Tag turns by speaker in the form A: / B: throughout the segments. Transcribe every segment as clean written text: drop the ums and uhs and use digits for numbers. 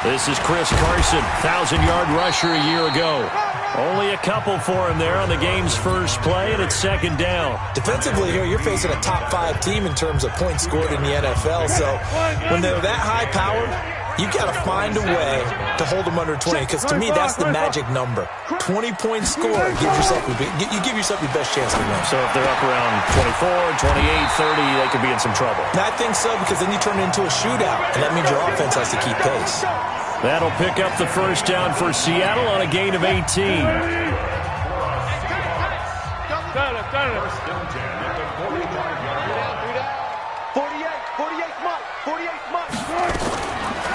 A: This is Chris Carson, 1,000-yard rusher a year ago. Only a couple for him there on the game's first play, and it's second down.
B: Defensively here, you're facing a top-5 team in terms of points scored in the NFL. So when they're that high-powered, you got to find a way to hold them under 20, because to me, that's the magic number. 20 points scored, you give yourself your best chance to win.
A: So if they're up around 24, 28, 30, they could be in some trouble.
B: And I think so, because then you turn it into a shootout, and that means your offense has to keep pace.
A: That'll pick up the first down for Seattle on a gain of 18.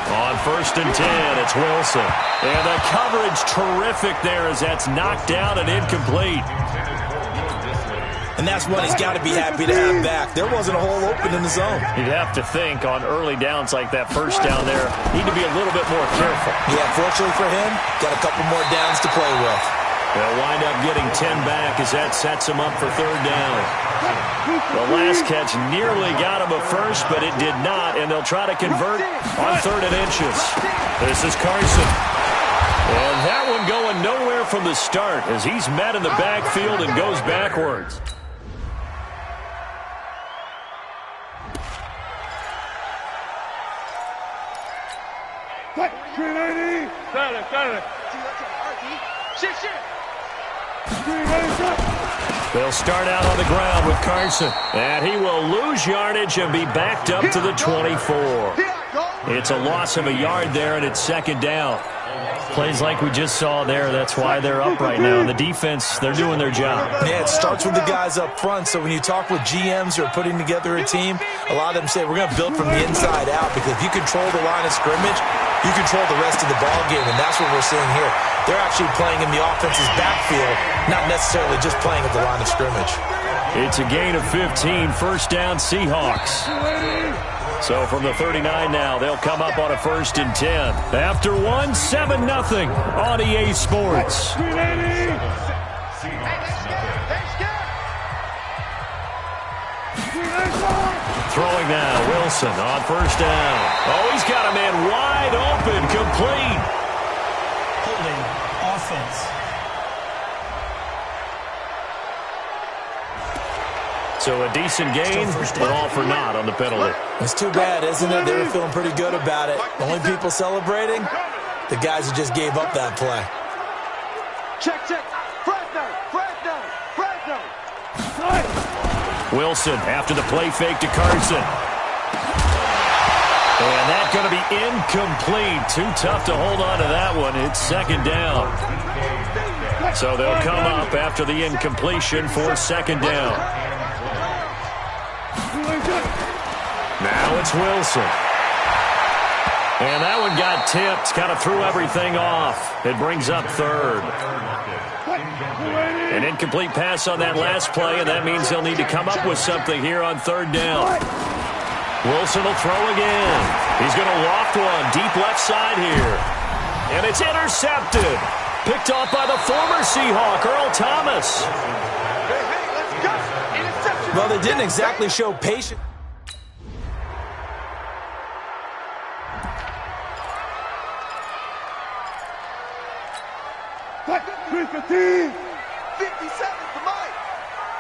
A: On first and 10, it's Wilson. And the coverage terrific there as that's knocked down and incomplete.
B: And that's one he's got to be happy to have back. There wasn't a hole open in the zone.
A: You'd have to think on early downs like that first down there, need to be a little bit more careful.
B: Yeah, fortunately for him, got a couple more downs to play with.
A: They'll wind up getting 10 back as that sets him up for third down. The last catch nearly got him a first, but it did not, and they'll try to convert on 3rd and inches. This is Carson. And that one going nowhere from the start as he's met in the backfield and goes backwards. They'll start out on the ground with Carson. And he will lose yardage and be backed up to the 24. It's a loss of a yard there, and it's second down. Plays like we just saw there, that's why they're up right now. And the defense, they're doing their job.
B: Yeah, it starts with the guys up front. So when you talk with GMs who are putting together a team, a lot of them say we're going to build from the inside out, because if you control the line of scrimmage, you control the rest of the ball game, and that's what we're seeing here. They're actually playing in the offense's backfield, not necessarily just playing at the line of scrimmage.
A: It's a gain of 15, first down Seahawks. So from the 39 now, they'll come up on a 1st and 10. After one, 7-0 on EA Sports. Throwing now, Wilson on first down. Oh, he's got a man wide open, complete.
C: Holding offense.
A: So a decent gain, but all for naught on the penalty.
B: It's too bad, isn't it? They were feeling pretty good about it. Only people celebrating, the guys who just gave up that play.
D: Check. Fresno.
A: Wilson after the play fake to Carson. And that's going to be incomplete. Too tough to hold on to that one. It's second down. So they'll come up after the incompletion for second down. Now it's Wilson. And that one got tipped. Kind of threw everything off. It brings up third. An incomplete pass on that last play, and that means they'll need to come up with something here on third down. Wilson will throw again. He's going to loft one deep left side here. And it's intercepted. Picked off by the former Seahawk, Earl Thomas.
B: Well, they didn't exactly show patience.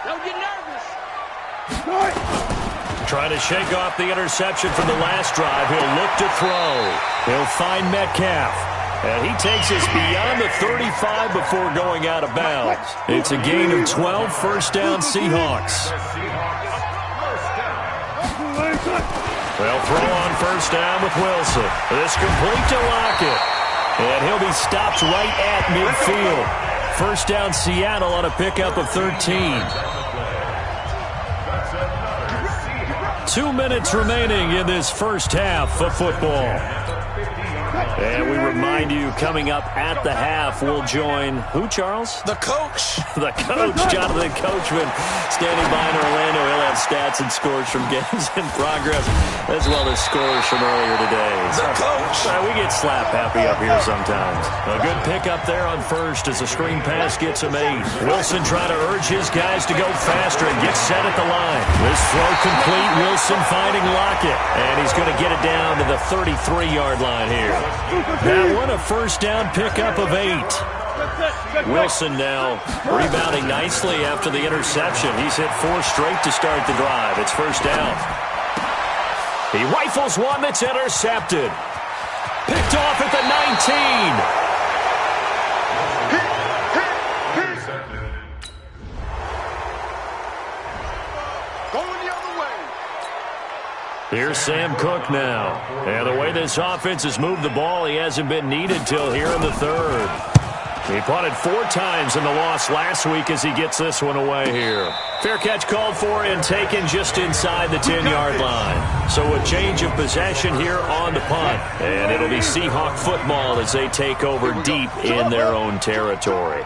D: Don't get nervous.
A: Trying to shake off the interception from the last drive. He'll look to throw. He'll find Metcalf. And he takes us beyond the 35 before going out of bounds. It's a gain of 12, first down Seahawks. They'll throw on first down with Wilson. This complete to Lockett. And he'll be stopped right at midfield. First down Seattle on a pickup of 13. 2 minutes remaining in this first half of football. And we remind remind you, coming up at the half, we'll join who, Charles?
B: The coach.
A: The coach, Jonathan Coachman, standing by in Orlando. He'll have stats and scores from games in progress, as well as scores from earlier today.
B: The coach.
A: We get slap happy up here sometimes. A good pickup there on first as the screen pass gets him 8. Wilson trying to urge his guys to go faster and get set at the line. This throw complete. Wilson finding Lockett, and he's going to get it down to the 33-yard line here. That one a first down pickup of 8. Wilson now rebounding nicely after the interception. He's hit 4 straight to start the drive. It's first down. He rifles one that's intercepted. Picked off at the 19. Here's Sam Cook now. And the way this offense has moved the ball, he hasn't been needed till here in the third. He punted 4 times in the loss last week as he gets this one away here. Fair catch called for and taken just inside the 10-yard line. So a change of possession here on the punt. And it'll be Seahawk football as they take over deep in their own territory.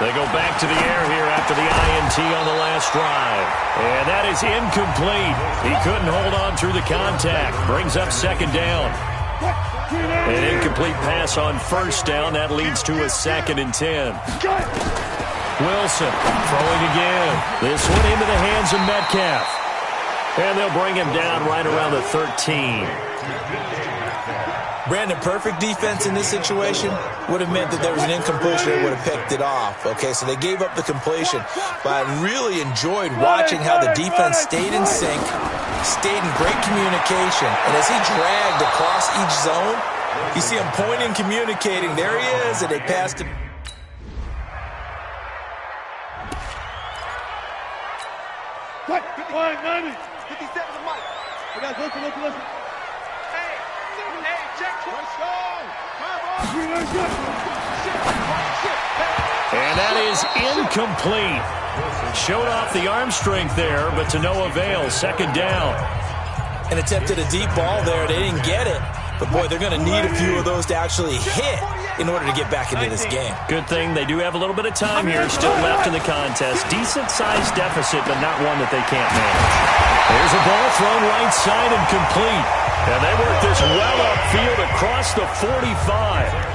A: They go back to the air here after the INT on the last drive. And that is incomplete. He couldn't hold on through the contact. Brings up second down. An incomplete pass on first down. That leads to a 2nd and 10. Wilson throwing again. This one into the hands of Metcalf. And they'll bring him down right around the 13.
B: Brandon, perfect defense in this situation would have meant that there was an incompletion that would have picked it off. Okay, so they gave up the completion. But I really enjoyed watching how the defense stayed in sync, stayed in great communication. And as he dragged across each zone, you see him pointing, communicating. There he is, and they passed him.
D: Cut. 90. 57 to Mike. You guys listen.
A: And that is incomplete. Showed off the arm strength there, but to no avail. Second down.
B: And attempted a deep ball there. They didn't get it. But, boy, they're going to need a few of those to actually hit in order to get back into this game.
A: Good thing they do have a little bit of time here still left in the contest. Decent-sized deficit, but not one that they can't manage. There's a ball thrown right side and complete. And they work this well upfield across the 45.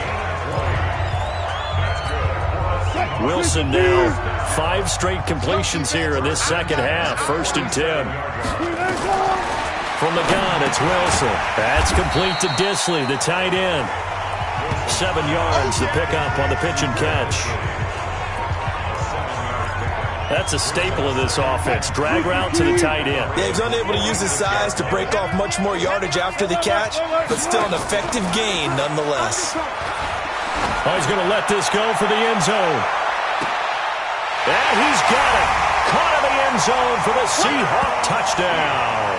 A: Wilson now 5 straight completions here in this second half. 1st and 10. From the gun, it's Wilson. That's complete to Disley, the tight end. 7 yards, the pickup on the pitch and catch. That's a staple of this offense. Drag route to the tight end.
B: Yeah, he's unable to use his size to break off much more yardage after the catch, but still an effective gain nonetheless.
A: Oh, he's going to let this go for the end zone. And he's got it. Caught in the end zone for the Seahawk touchdown.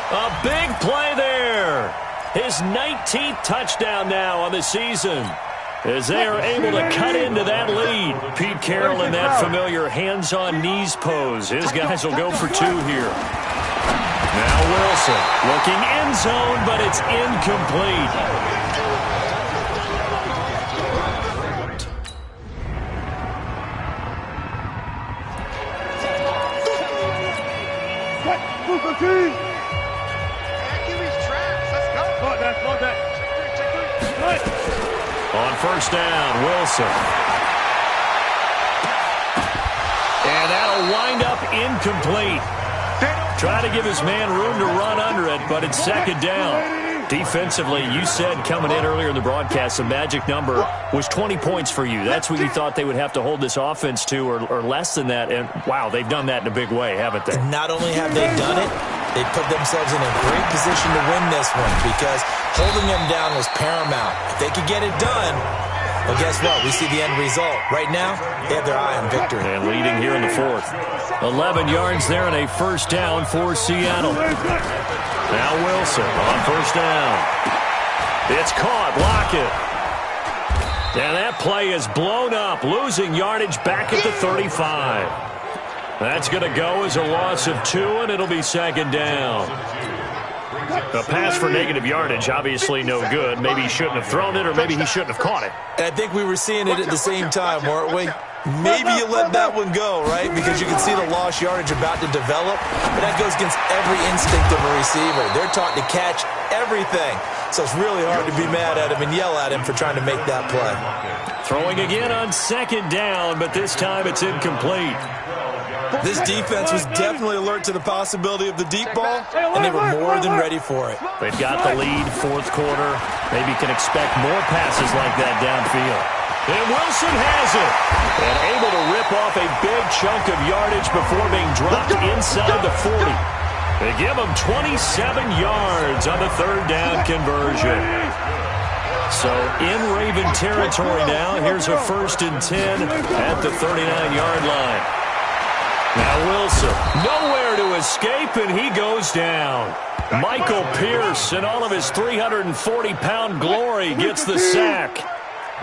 A: A big play there. His 19th touchdown now on the season, as they are able to cut into that lead. Pete Carroll in that familiar hands-on knees pose. His guys will go for 2 here. Now Wilson looking end zone, but it's incomplete. On first down, Wilson. And that'll wind up incomplete. Try to give his man room to run under it, but it's second down. Defensively, you said coming in earlier in the broadcast, the magic number was 20 points for you. That's what you thought they would have to hold this offense to, or less than that. And, wow, they've done that in a big way, haven't they?
B: And not only have they done it, they put themselves in a great position to win this one because holding them down was paramount. If they could get it done, well, guess what? We see the end result. Right now, they have their eye on victory.
A: And leading here in the 4th. 11 yards there and a first down for Seattle. Now Wilson on first down. It's caught. Lockett. And that play is blown up, losing yardage back at the 35. That's going to go as a loss of 2, and it'll be second down. A pass for negative yardage, obviously no good. Maybe he shouldn't have thrown it, or maybe he shouldn't have caught it.
B: And I think we were seeing it at the same time, weren't we? Maybe you let that one go, right? Because you can see the lost yardage about to develop. But that goes against every instinct of a receiver. They're taught to catch everything. So it's really hard to be mad at him and yell at him for trying to make that play.
A: Throwing again on second down, but this time it's incomplete.
B: This defense was definitely alert to the possibility of the deep ball, and they were more than ready for it.
A: They've got the lead, fourth quarter. Maybe can expect more passes like that downfield. And Wilson has it. And able to rip off a big chunk of yardage before being dropped inside the 40. They give him 27 yards on the third down conversion. So in Raven territory now. Here's a 1st and 10 at the 39-yard line. Now Wilson, nowhere to escape, and he goes down. Michael Pierce, in all of his 340-pound glory, gets the sack.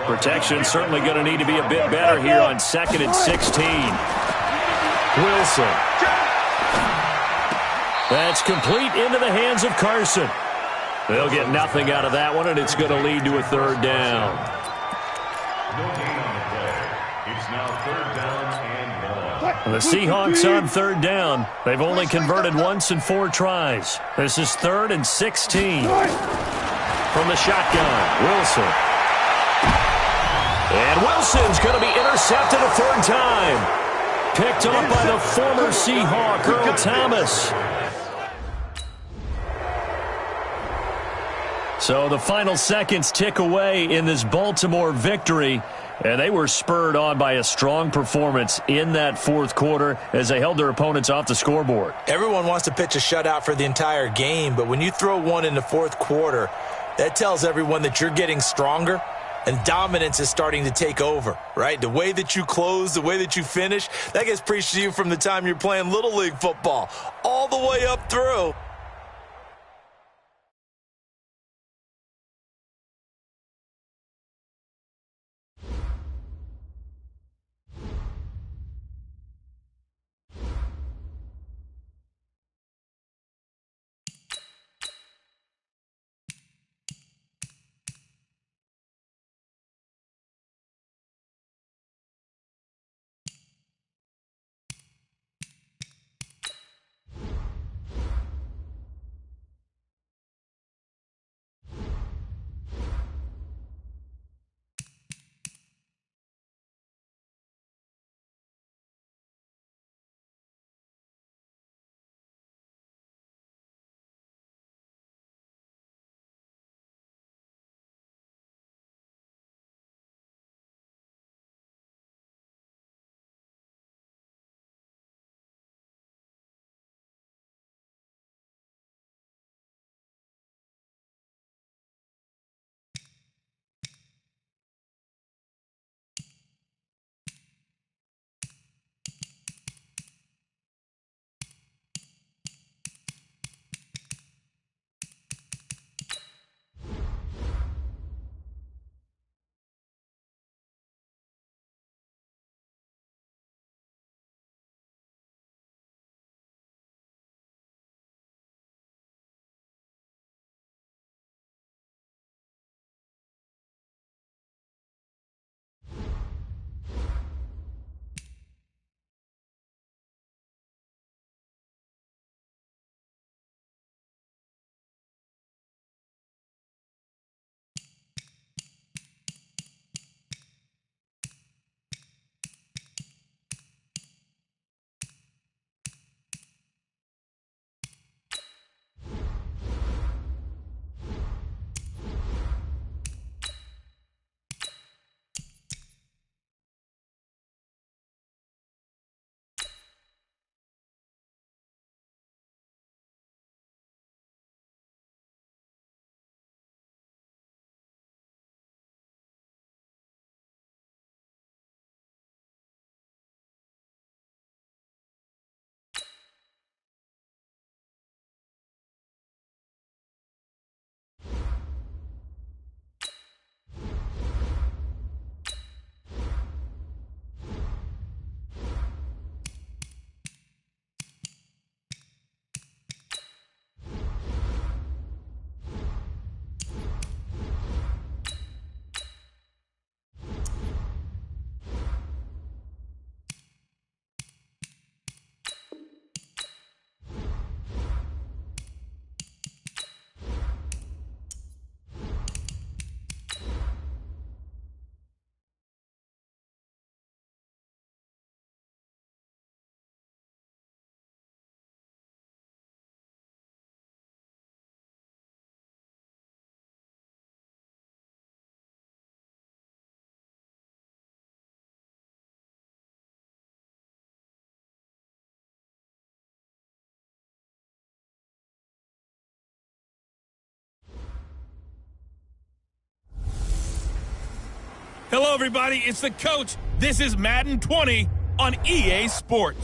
A: Protection certainly going to need to be a bit better here on 2nd and 16. Wilson. That's complete into the hands of Carson. They'll get nothing out of that one, and it's going to lead to a third down.
E: It's now 3rd down and 1.
A: The Seahawks on 3rd down. They've only converted once in 4 tries. This is 3rd and 16. From the shotgun, Wilson. And Wilson's going to be intercepted a 3rd time. Picked off by the former Seahawk, Earl Thomas. So the final seconds tick away in this Baltimore victory. And they were spurred on by a strong performance in that 4th quarter as they held their opponents off the scoreboard.
B: Everyone wants to pitch a shutout for the entire game, but when you throw one in the 4th quarter, that tells everyone that you're getting stronger and dominance is starting to take over, right? The way that you close, the way that you finish, that gets preached to you from the time you're playing Little League football all the way up through.
F: Hello, everybody. It's the coach. This is Madden 20 on EA Sports.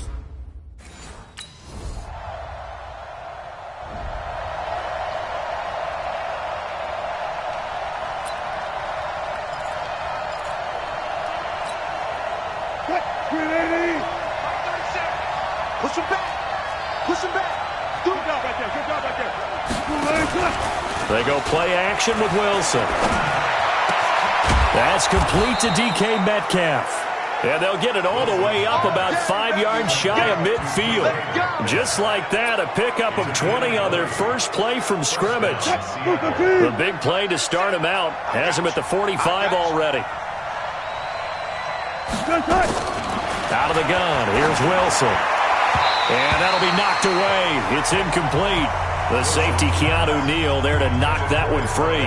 D: Push him back. Push him back. Good job right there. Good job right there.
A: They go play action with Wilson. That's complete to DK Metcalf. And they'll get it all the way up about 5 yards shy of midfield. Just like that, a pickup of 20 on their first play from scrimmage. The big play to start him out has him at the 45 already. Out of the gun, here's Wilson. And that'll be knocked away. It's incomplete. The safety, Keanu Neal, there to knock that one free.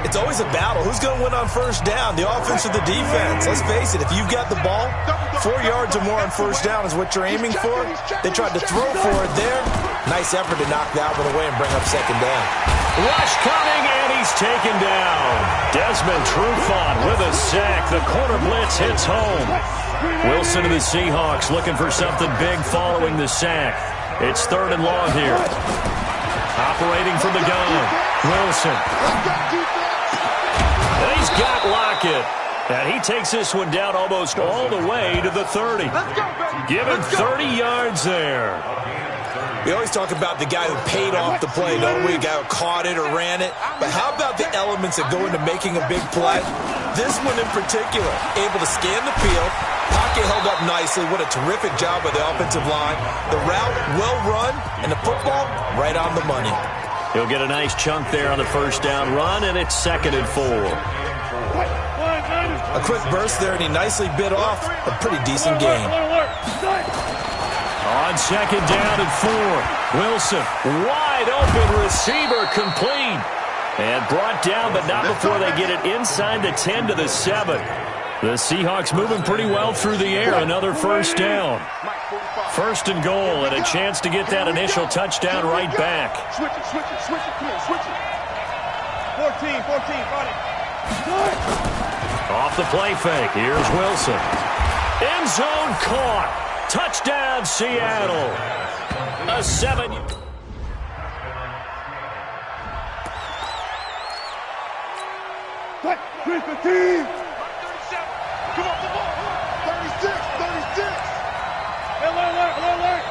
B: It's always a battle. Who's going to win on first down, the offense or the defense? Let's face it, if you've got the ball, 4 yards or more on first down is what you're aiming for. They tried to throw for it there. Nice effort to knock that one away and bring up second down.
A: Rush coming, and he's taken down. Desmond Trufant with a sack. The corner blitz hits home. Wilson to the Seahawks looking for something big following the sack. It's 3rd and long here. Operating from the gun, Wilson. And he's got Lockett. And he takes this one down almost all the way to the 30. Give him 30 yards there.
B: We always talk about the guy who paid off the play, don't we? A guy who caught it or ran it. But how about the elements that go into making a big play? This one in particular, able to scan the field. Pocket held up nicely. What a terrific job by the offensive line. The route, well run, and the football, right on the money.
A: He'll get a nice chunk there on the first down run, and it's 2nd and 4.
B: A quick burst there, and he nicely bit off a pretty decent game.
A: On 2nd down and 4, Wilson, wide open receiver, complete. And brought down, but not before they get it inside the 10 to the 7. The Seahawks moving pretty well through the air. Another first down. 1st and goal, and a chance to get that initial touchdown right back.
D: Switch it, switch it, switch it. Come on, switch it. 14, got it.
A: Off the play fake, here's Wilson. End zone caught. Touchdown, Seattle. A 7.
D: Cut, 3-15. Come on, the ball. 36. Alert.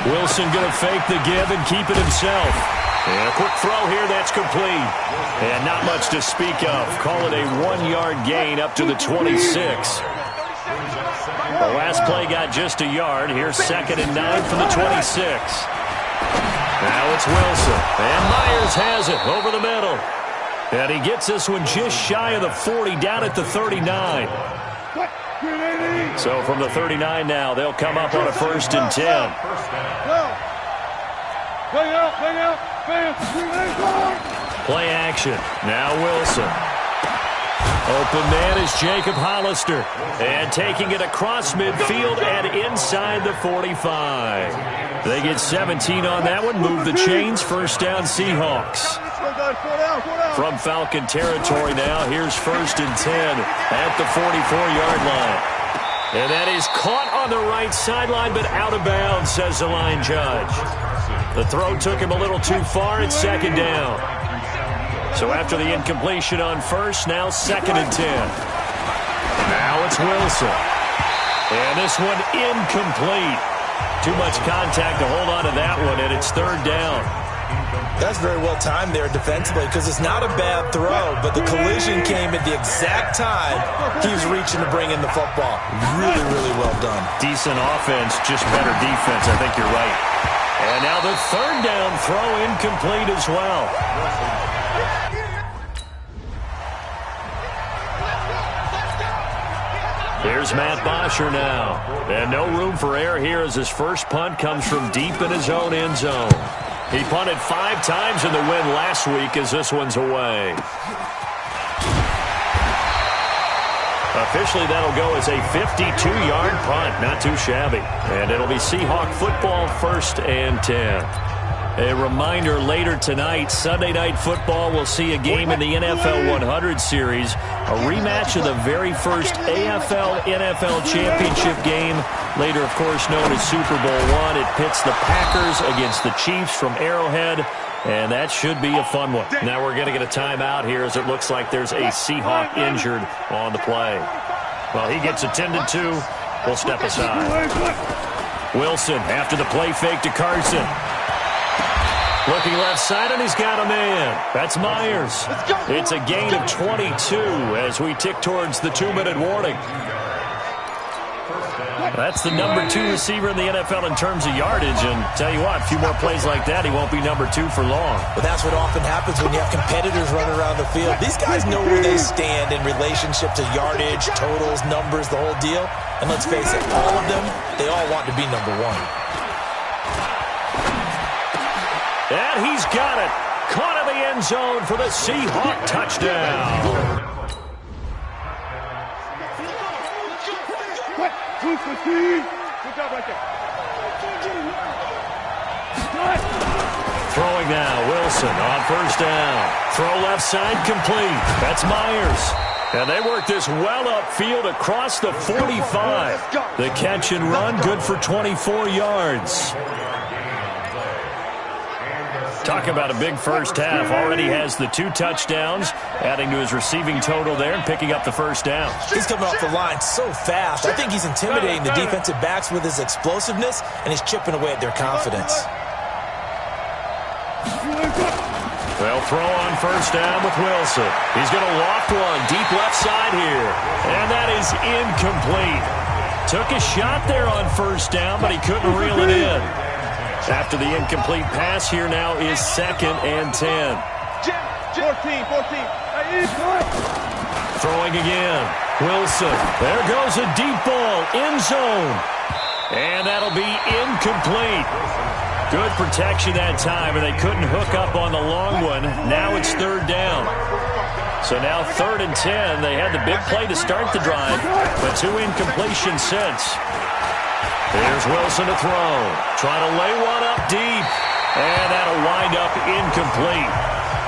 A: Wilson going to fake the give and keep it himself. And a quick throw here, that's complete. And not much to speak of. Call it a 1-yard gain up to the 26. The last play got just a yard. Here's 2nd and 9 from the 26. Now it's Wilson. And Myers has it over the middle. And he gets this one just shy of the 40, down at the 39. So from the 39 now, they'll come up on a 1st and 10. Play action. Now Wilson. Open man is Jacob Hollister. And taking it across midfield and inside the 45. They get 17 on that one. Move the chains. First down, Seahawks. From Falcon territory now, here's 1st and 10 at the 44-yard line. And that is caught on the right sideline, but out of bounds, says the line judge. The throw took him a little too far. It's 2nd down. So after the incompletion on 1st, now 2nd and 10. Now it's Wilson. And this one incomplete. Too much contact to hold on to that one, and it's 3rd down.
B: That's very well timed there defensively because it's not a bad throw, but the collision came at the exact time he was reaching to bring in the football. Really, really well done.
A: Decent offense, just better defense. I think you're right. And now the 3rd down throw incomplete as well. Here's Matt Bosher now. And no room for error here as his first punt comes from deep in his own end zone. He punted 5 times in the win last week as this one's away. Officially, that'll go as a 52-yard punt. Not too shabby. And it'll be Seahawk football 1st and 10. A reminder, later tonight, Sunday Night Football, will see a game in the NFL 100 Series, a rematch of the very first AFL-NFL Championship game, later, of course, known as Super Bowl I. It pits the Packers against the Chiefs from Arrowhead, and that should be a fun one. Now we're going to get a timeout here as it looks like there's a Seahawk injured on the play. Well, he gets attended to. We'll step aside. Wilson after the play fake to Carson. Looking left side, and he's got a man. That's Myers. It's a gain of 22 as we tick towards the 2-minute warning. That's the number 2 receiver in the NFL in terms of yardage. And tell you what, a few more plays like that, he won't be number 2 for long.
B: But that's what often happens when you have competitors running around the field. These guys know where they stand in relationship to yardage, totals, numbers, the whole deal. And let's face it, all of them, they all want to be number 1.
A: And he's got it. Caught in the end zone for the Seahawk touchdown. Throwing now, Wilson on first down. Throw left side complete. That's Myers. And they work this well upfield across the 45. The catch and run, good for 24 yards. Talk about a big first half. Already has the 2 touchdowns, adding to his receiving total there and picking up the first down.
B: He's coming off the line so fast. I think he's intimidating the defensive backs with his explosiveness, and he's chipping away at their confidence.
A: They'll throw on first down with Wilson. He's going to loft one deep left side here. And that is incomplete. Took a shot there on first down, but he couldn't reel it in. After the incomplete pass, here now is 2nd and 10.
D: 14.
A: Throwing again. Wilson. There goes a deep ball. End zone. And that'll be incomplete. Good protection that time, and they couldn't hook up on the long one. Now it's 3rd down. So now 3rd and 10. They had the big play to start the drive, but 2 incompletions since. Here's Wilson to throw. Trying to lay one up deep. And that'll wind up incomplete.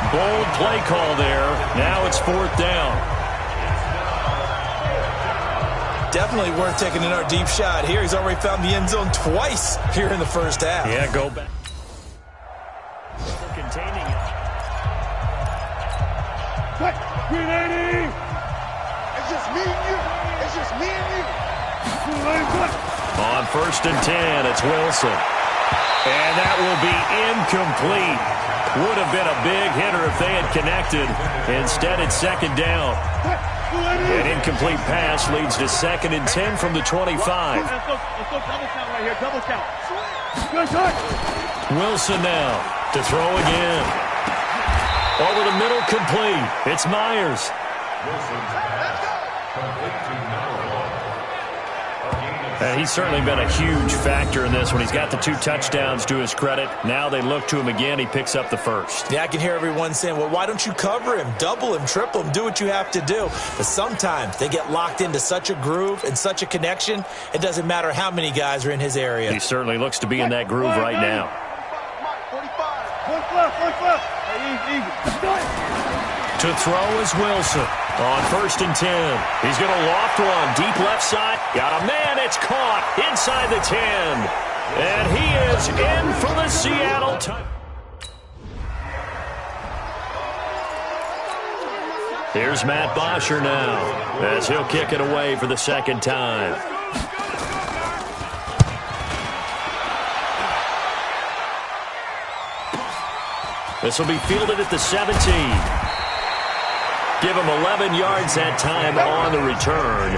A: Bold play call there. Now it's 4th down.
B: Definitely worth taking another deep shot here. He's already found the end zone twice here in the first half.
A: Yeah, go back. Containing it.
D: Grenade! It's just me and you. It's just me and you.
A: On 1st and 10, it's Wilson. And that will be incomplete. Would have been a big hitter if they had connected. Instead, it's 2nd down. An incomplete pass leads to 2nd and 10 from the 25.
D: Let's go double count right here. Double count. Good shot.
A: Wilson now to throw again. Over the middle, complete. It's Myers. And he's certainly been a huge factor in this one. He's got the 2 touchdowns to his credit. Now they look to him again. He picks up the first.
B: Yeah, I can hear everyone saying, well, why don't you cover him? Double him, triple him, do what you have to do. But sometimes they get locked into such a groove and such a connection, it doesn't matter how many guys are in his area.
A: He certainly looks to be in that groove right now.
D: 45.
A: To throw is Wilson. On 1st and 10. He's going to loft one. Deep left side. Got a man. It's caught inside the 10. And he is in for the Seattle touchdown. Here's Matt Bosher now as he'll kick it away for the 2nd time. This will be fielded at the 17. Give him 11 yards that time on the return.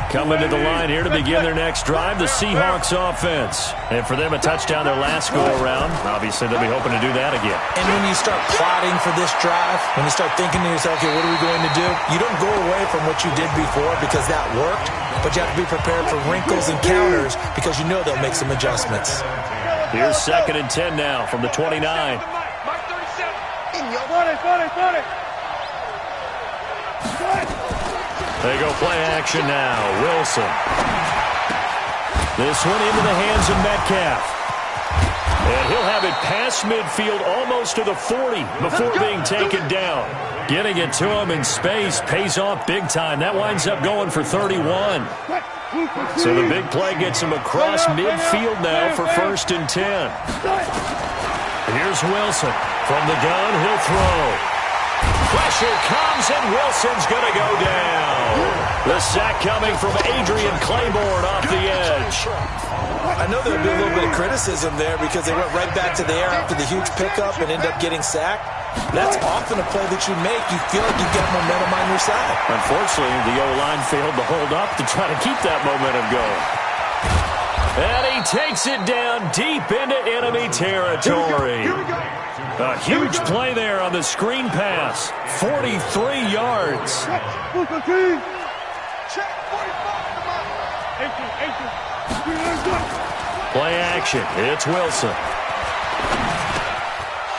A: Coming to the line here to begin their next drive, the Seahawks offense. And for them, a touchdown their last go-around. Obviously, they'll be hoping to do that again.
B: And when you start plotting for this drive, when you start thinking to yourself, okay, what are we going to do? You don't go away from what you did before because that worked, but you have to be prepared for wrinkles and counters because you know they'll make some adjustments.
A: Here's 2nd and 10 now from the 29. They go play action now. Wilson. This one into the hands of Metcalf. And he'll have it past midfield almost to the 40 before being taken down. Getting it to him in space pays off big time. That winds up going for 31. So the big play gets him across midfield now for 1st and 10. Here's Wilson. From the gun, he'll throw. Pressure comes, and Wilson's going to go down. The sack coming from Adrian Claiborne off the edge.
B: I know there'll be a little bit of criticism there because they went right back to the air after the huge pickup and end up getting sacked. That's often a play that you make. You feel like you've got momentum on your side.
A: Unfortunately, the O-line failed to hold up to try to keep that momentum going. And he takes it down deep into enemy territory. A huge play there on the screen pass. 43 yards. Play action. It's Wilson.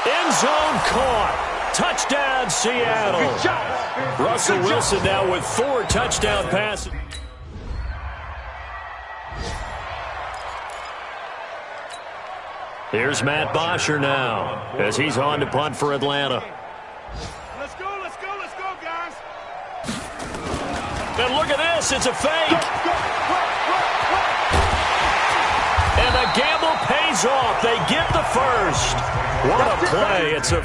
A: End zone caught. Touchdown, Seattle. Russell Wilson now with 4 touchdown passes. Here's Matt Bosher now as he's on to punt for Atlanta.
D: Let's go, guys.
A: And look at this. It's a fake. And the gamble pays off. They get the first. What a play. It's a...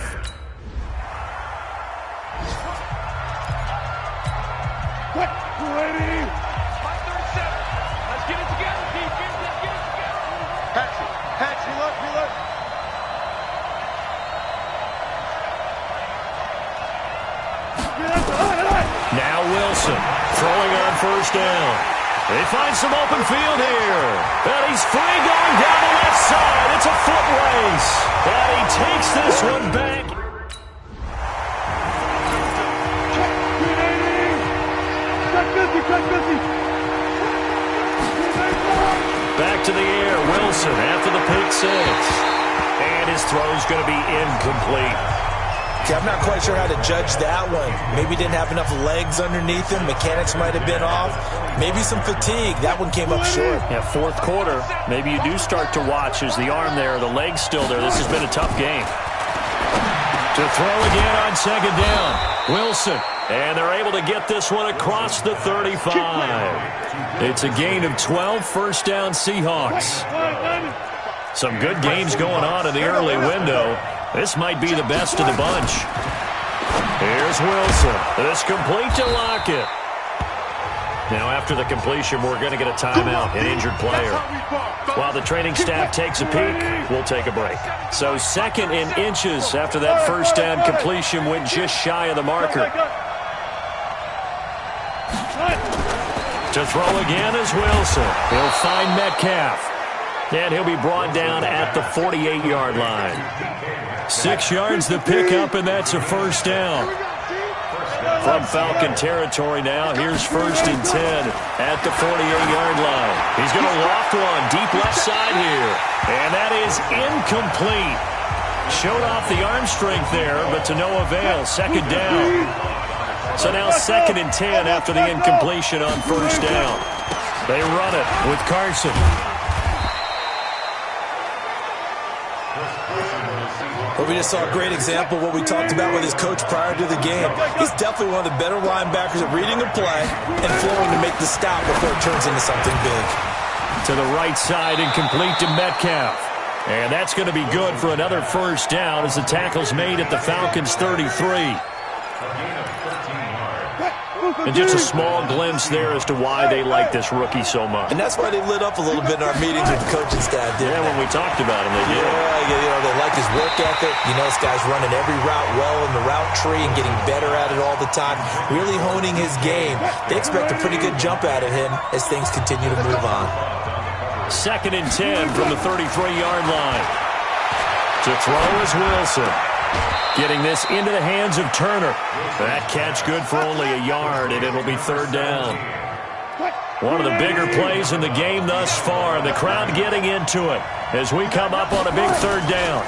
D: Ready. 5:37. Let's get it together, defense. Let's get it together. Patch, reload.
A: Now Wilson throwing on 1st down. They find some open field here. And he's free going down the left side. It's a foot race. And he takes this one back. Back to the air. Wilson after the pick 6. And his throw's going to be incomplete.
B: I'm not quite sure how to judge that one. Maybe didn't have enough legs underneath him. Mechanics might have been off. Maybe some fatigue. That one came up short.
A: Yeah, 4th quarter. Maybe you do start to watch as the arm there, the leg's still there. This has been a tough game. To throw again on 2nd down. Wilson. And they're able to get this one across the 35. It's a gain of 12, 1st down Seahawks. Some good games going on in the early window. This might be the best of the bunch. Here's Wilson. It's complete to Lockett. Now, after the completion, we're going to get a timeout, an injured player. While the training staff takes a peek, we'll take a break. So 2nd and inches after that 1st down completion went just shy of the marker. To throw again is Wilson. He'll find Metcalf. And he'll be brought down at the 48-yard line. 6 yards the pickup, and that's a 1st down. From Falcon territory now, here's 1st and 10 at the 48-yard line. He's going to loft one deep left side here. And that is incomplete. Showed off the arm strength there, but to no avail. 2nd down. So now 2nd and 10 after the incompletion on 1st down. They run it with Carson.
B: Well, we just saw a great example of what we talked about with his coach prior to the game. He's definitely one of the better linebackers at reading a play and flowing to make the stop before it turns into something big.
A: To the right side and complete to Metcalf. And that's going to be good for another 1st down as the tackle's made at the Falcons' 33. And just a small glimpse there as to why they like this rookie so much.
B: And that's why they lit up a little bit in our meetings with the coaching staff, didn't they?
A: When we talked about him, they did.
B: Yeah, they like his work ethic. This guy's running every route well in the route tree and getting better at it all the time, really honing his game. They expect a pretty good jump out of him as things continue to move on.
A: 2nd and 10 from the 33-yard line. To throw is Wilson. Getting this into the hands of Turner. That catch good for only a yard, and it'll be 3rd down. One of the bigger plays in the game thus far. The crowd getting into it as we come up on a big 3rd down.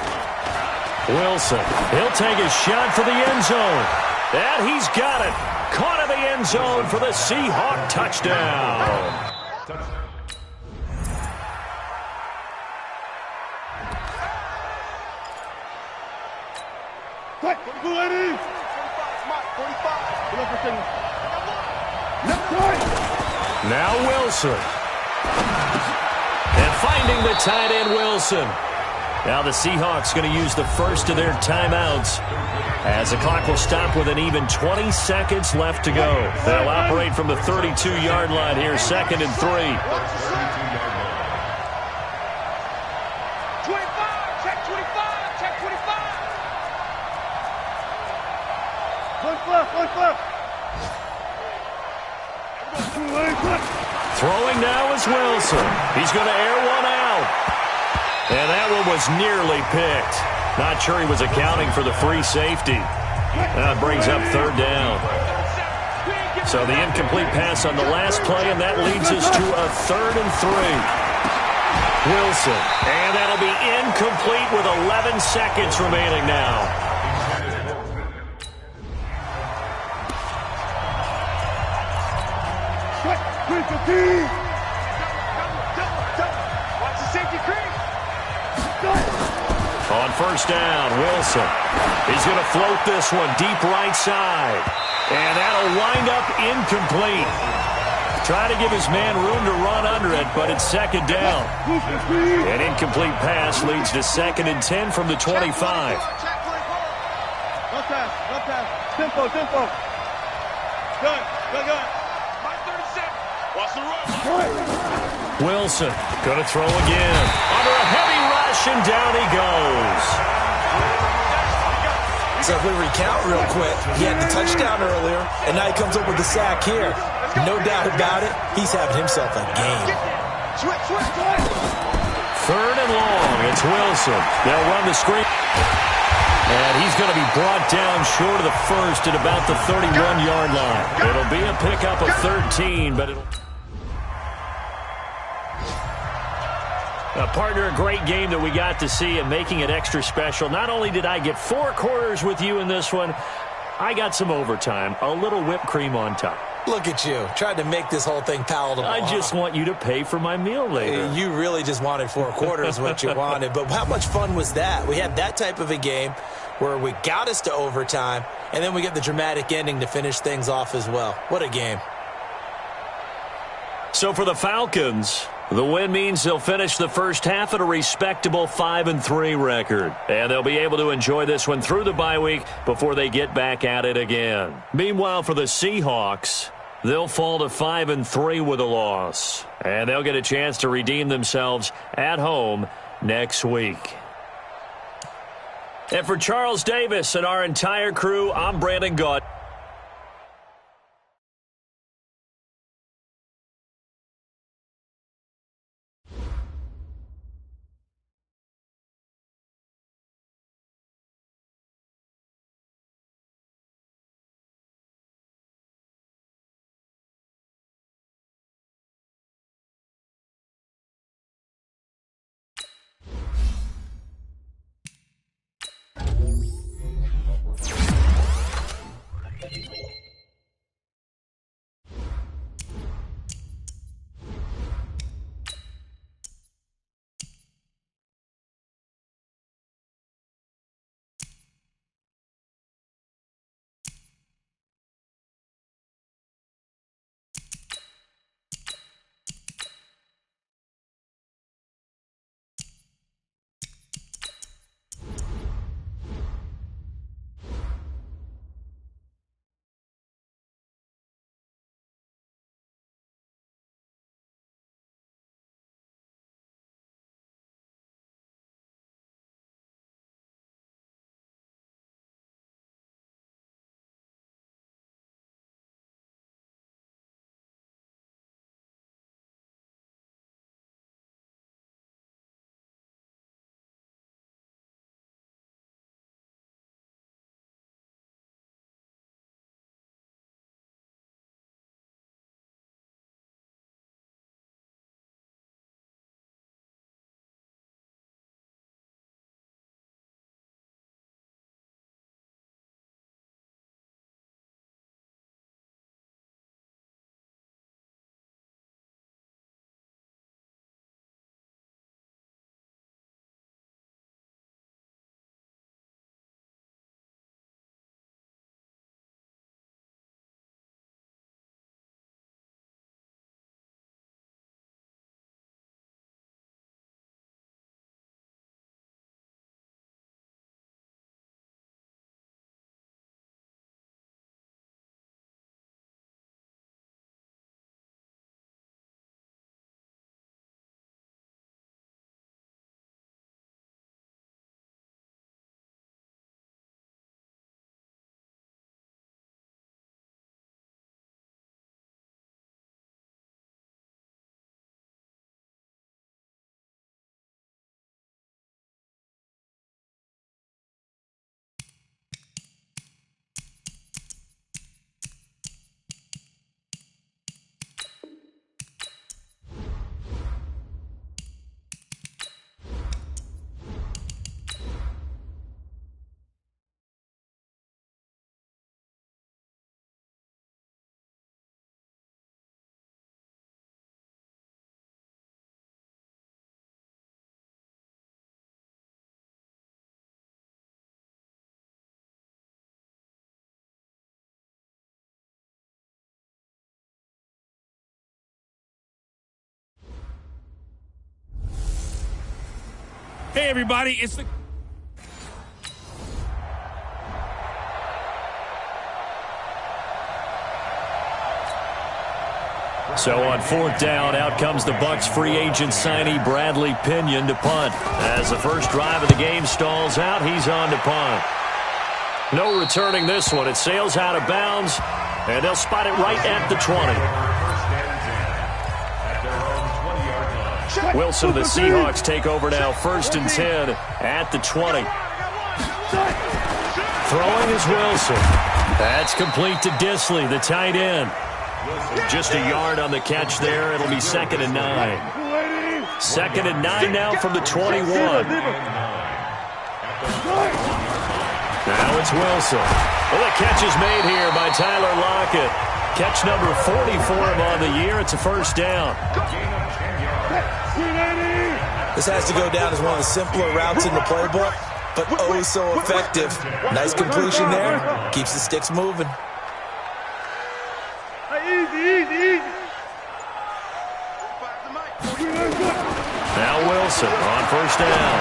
A: Wilson, he'll take a shot for the end zone. And he's got it. Caught in the end zone for the Seahawk touchdown. Now Wilson. And finding the tight end, Wilson. Now the Seahawks going to use the first of their timeouts as the clock will stop with an even 20 seconds left to go. They'll operate from the 32-yard line here, 2nd and 3.
D: 25, check 25, check 25. One left.
A: Throwing now is Wilson. He's going to air one out. And that one was nearly picked. Not sure he was accounting for the free safety. That brings up 3rd down. So the incomplete pass on the last play, and that leads us to a 3rd and 3. Wilson. And that'll be incomplete with 11 seconds remaining now.
D: Watch the safety creep.
A: On 1st down, Wilson. He's going to float this one deep right side. And that'll wind up incomplete. Trying to give his man room to run under it, but it's 2nd down. An incomplete pass leads to 2nd and 10 from the 25.
D: No pass. Tempo. Good. My 37. Watch the run.
A: Wilson going to throw again. Under a heavy rush, and down he goes.
B: So if we recount real quick, he had the touchdown earlier, and now he comes up with the sack here. No doubt about it, he's having himself a game.
D: Switch.
A: 3rd and long, it's Wilson. They'll run the screen. And he's going to be brought down short of the first at about the 31-yard line. It'll be a pickup of 13, but it'll... Partner, a great game that we got to see and making it extra special. Not only did I get 4 quarters with you in this one, I got some overtime, a little whipped cream on top.
B: Look at you, trying to make this whole thing palatable.
A: I just want you to pay for my meal later.
B: You really just wanted 4 quarters, what you wanted. But how much fun was that? We had that type of a game where we got us to overtime, and then we get the dramatic ending to finish things off as well. What a game.
A: So for the Falcons, the win means they'll finish the first half at a respectable 5-3 record. And they'll be able to enjoy this one through the bye week before they get back at it again. Meanwhile, for the Seahawks, they'll fall to 5-3 with a loss. And they'll get a chance to redeem themselves at home next week. And for Charles Davis and our entire crew, I'm Brandon Gaunt.
F: Hey, everybody, it's the...
A: So on 4th down, out comes the Bucs free agent signee Bradley Pinion to punt. As the first drive of the game stalls out, he's on to punt. No returning this one. It sails out of bounds, and they'll spot it right at the 20. Wilson, the Seahawks take over now, 1st and 10 at the 20. Throwing is Wilson. That's complete to Disley, the tight end. Just a yard on the catch there. It'll be 2nd and 9. 2nd and 9 now from the 21. Now it's Wilson. Well, the catch is made here by Tyler Lockett. Catch number 40 for him on the year. It's a 1st down.
B: This has to go down as one of the simpler routes in the playbook, but oh so effective. Nice completion there. Keeps the sticks moving.
D: Easy.
A: Now Wilson on 1st down.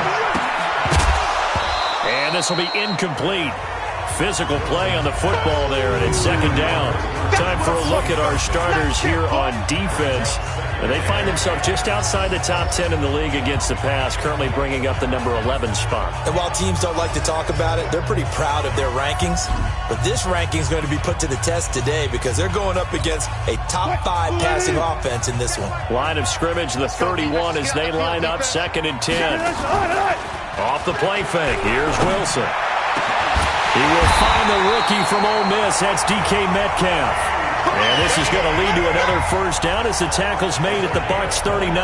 A: And this will be incomplete. Physical play on the football there, and it's 2nd down. Time for a look at our starters here on defense. They find themselves just outside the top 10 in the league against the pass, currently bringing up the number 11 spot.
B: And while teams don't like to talk about it, they're pretty proud of their rankings. But this ranking is going to be put to the test today because they're going up against a top 5 passing offense in this one.
A: Line of scrimmage, the 31 as they line up, 2nd and 10. Off the play fake, here's Wilson. He will find the rookie from Ole Miss. That's DK Metcalf. And this is going to lead to another 1st down as the tackle's made at the Bucs 39.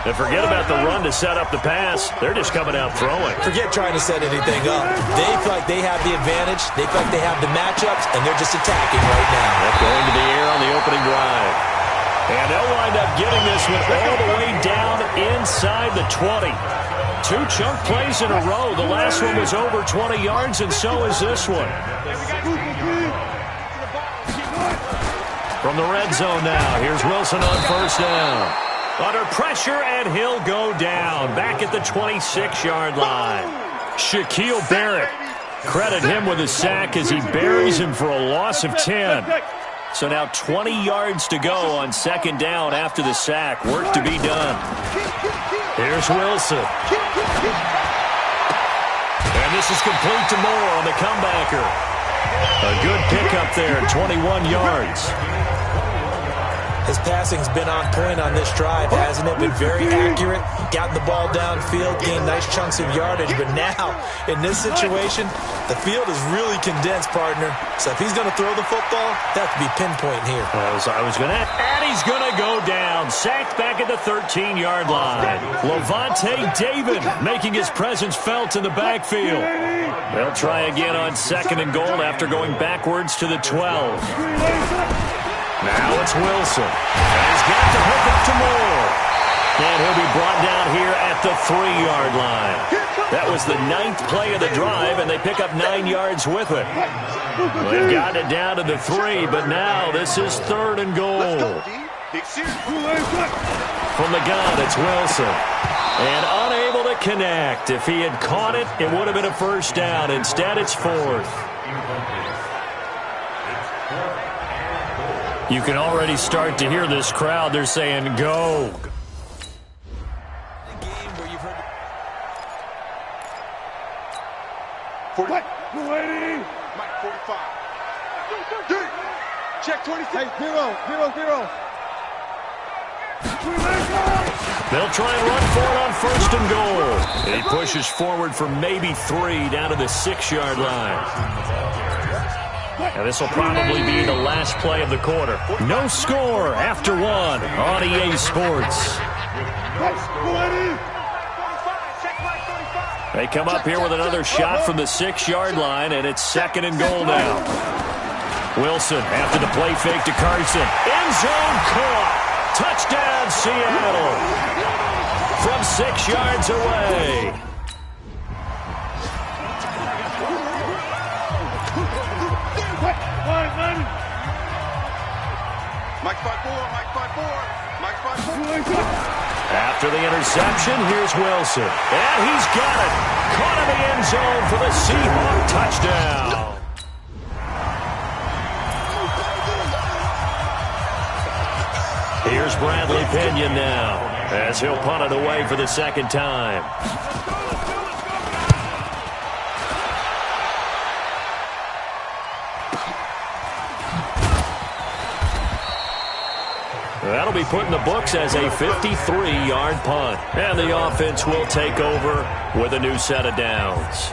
A: And forget about the run to set up the pass. They're just coming out throwing.
B: Forget trying to set anything up. They feel like they have the advantage. They feel like they have the matchups, and they're just attacking right now.
A: They're going to the air on the opening drive. And they'll wind up getting this one all the way down inside the 20. 2 chunk plays in a row. The last one was over 20 yards, and so is this one. From the red zone now, here's Wilson on 1st down. Under pressure, and he'll go down. Back at the 26-yard line. Shaquille Barrett. Credit him with a sack as he buries him for a loss of 10. So now 20 yards to go on 2nd down after the sack. Work to be done. Here's Wilson. And this is complete to Moore on the comebacker. A good pickup there, 21 yards.
B: His passing's been on point on this drive, hasn't it? Been very accurate, gotten the ball downfield, gained nice chunks of yardage. But now, in this situation, the field is really condensed, partner. So if he's going to throw the football, that have to be pinpoint here.
A: I was going to add, and he's going to go down. Sacked back at the 13-yard line. Levante David making his presence felt in the backfield. They'll try again on 2nd and goal after going backwards to the 12. Now it's Wilson. And he's got to hook up to Moore. And he'll be brought down here at the 3-yard line. That was the 9th play of the drive, and they pick up 9 yards with it. They've gotten it down to the 3, but now this is 3rd and goal. From the gun, it's Wilson. And unable to connect. If he had caught it, it would have been a 1st down. Instead, it's 4th. You can already start to hear this crowd. They're saying, go.
B: The game where you've heard...
D: 40. Mike 45. Check 26. Hey, 0.
A: They'll try and run for it on 1st and goal. And he pushes forward for maybe 3 down to the 6-yard line. And this will probably be the last play of the quarter. No score after 1 on EA Sports. They come up here with another shot from the 6-yard line, and it's 2nd and goal now. Wilson after the play fake to Carson. End zone caught. Touchdown, Seattle. From 6 yards away. After the interception, here's Wilson. And he's got it. Caught in the end zone for the Seahawk touchdown. Here's Bradley Pinion now, as he'll punt it away for the second time. That'll be put in the books as a 53-yard punt. And the offense will take over with a new set of downs.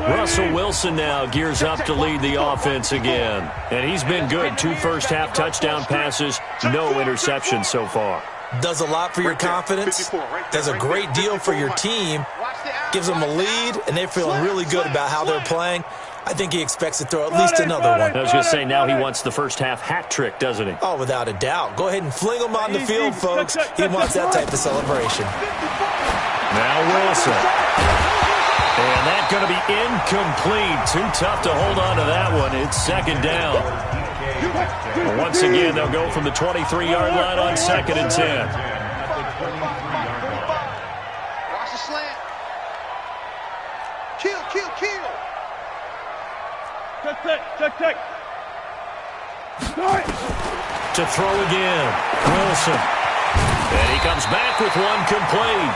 A: Russell Wilson now gears up to lead the offense again. And he's been good. 2 first-half touchdown passes, no interceptions so far.
B: Does a lot for your confidence. Does a great deal for your team. Gives them a lead, and they're feeling really good about how they're playing. I think he expects to throw at least another one.
A: I was going to say, now he wants the first-half hat trick, doesn't he?
B: Oh, without a doubt. Go ahead and fling him on the field, folks. He wants that type of celebration.
A: Now Wilson. And that's going to be incomplete. Too tough to hold on to that one. It's second down. Once again, they'll go from the 23-yard line on 2nd and 10.
D: Watch the slant. Kill. Check.
A: To throw again, Wilson. And he comes back with one complete.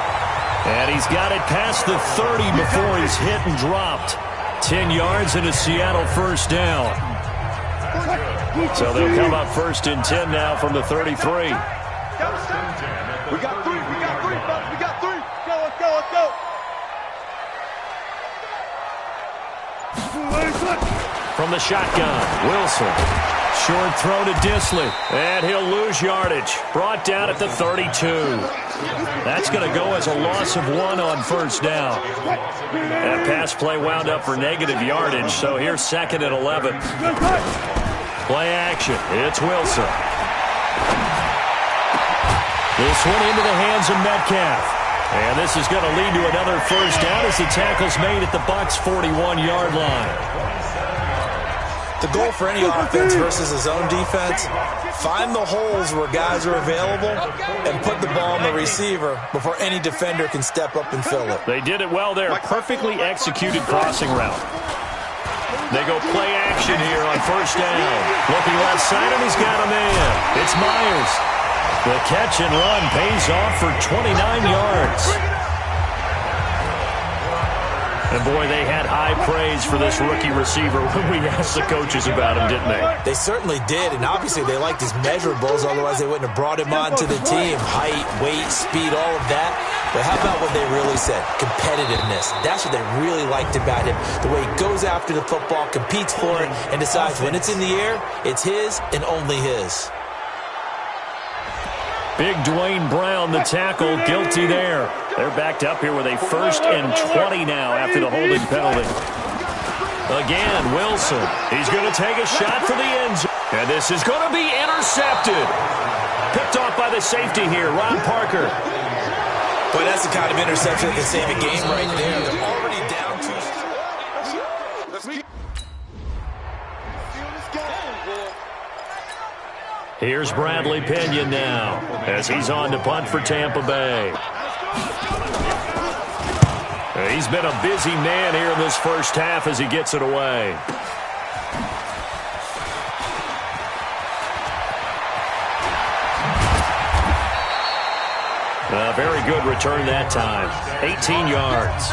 A: And he's got it past the 30 before he's hit and dropped. 10 yards and a Seattle first down. So they'll come up 1st and 10 now from the 33.
D: We got three, fellas. We got 3. Let's go.
A: From the shotgun, Wilson. Short throw to Disley. And he'll lose yardage. Brought down at the 32. That's going to go as a loss of 1 on first down. That pass play wound up for negative yardage, so here's 2nd and 11. Play action. It's Wilson. This one into the hands of Metcalf. And this is going to lead to another first down as the tackle's made at the Bucs' 41-yard line.
B: The goal for any offense versus his own defense, find the holes where guys are available and put the ball on the receiver before any defender can step up and fill it.
A: They did it well there. Perfectly executed crossing route. They go play action here on first down. Looking left side, and he's got a man. It's Myers. The catch and run pays off for 29 yards. And, boy, they had high praise for this rookie receiver when we asked the coaches about him, didn't they?
B: They certainly did, and obviously they liked his measurables, otherwise they wouldn't have brought him on to the team. Height, weight, speed, all of that. But how about what they really said? Competitiveness. That's what they really liked about him. The way he goes after the football, competes for it, and decides when it's in the air, it's his and only his.
A: Big Dwayne Brown, the tackle, guilty there. They're backed up here with a 1st and 20 now after the holding penalty. Again, Wilson. He's going to take a shot for the end zone. And this is going to be intercepted. Picked off by the safety here, Ron Parker.
B: Boy, that's the kind of interception that can save a game right there. They're already down 2.
A: Here's Bradley Pinion now as he's on to punt for Tampa Bay. He's been a busy man here in this first half as he gets it away. A very good return that time. 18 yards.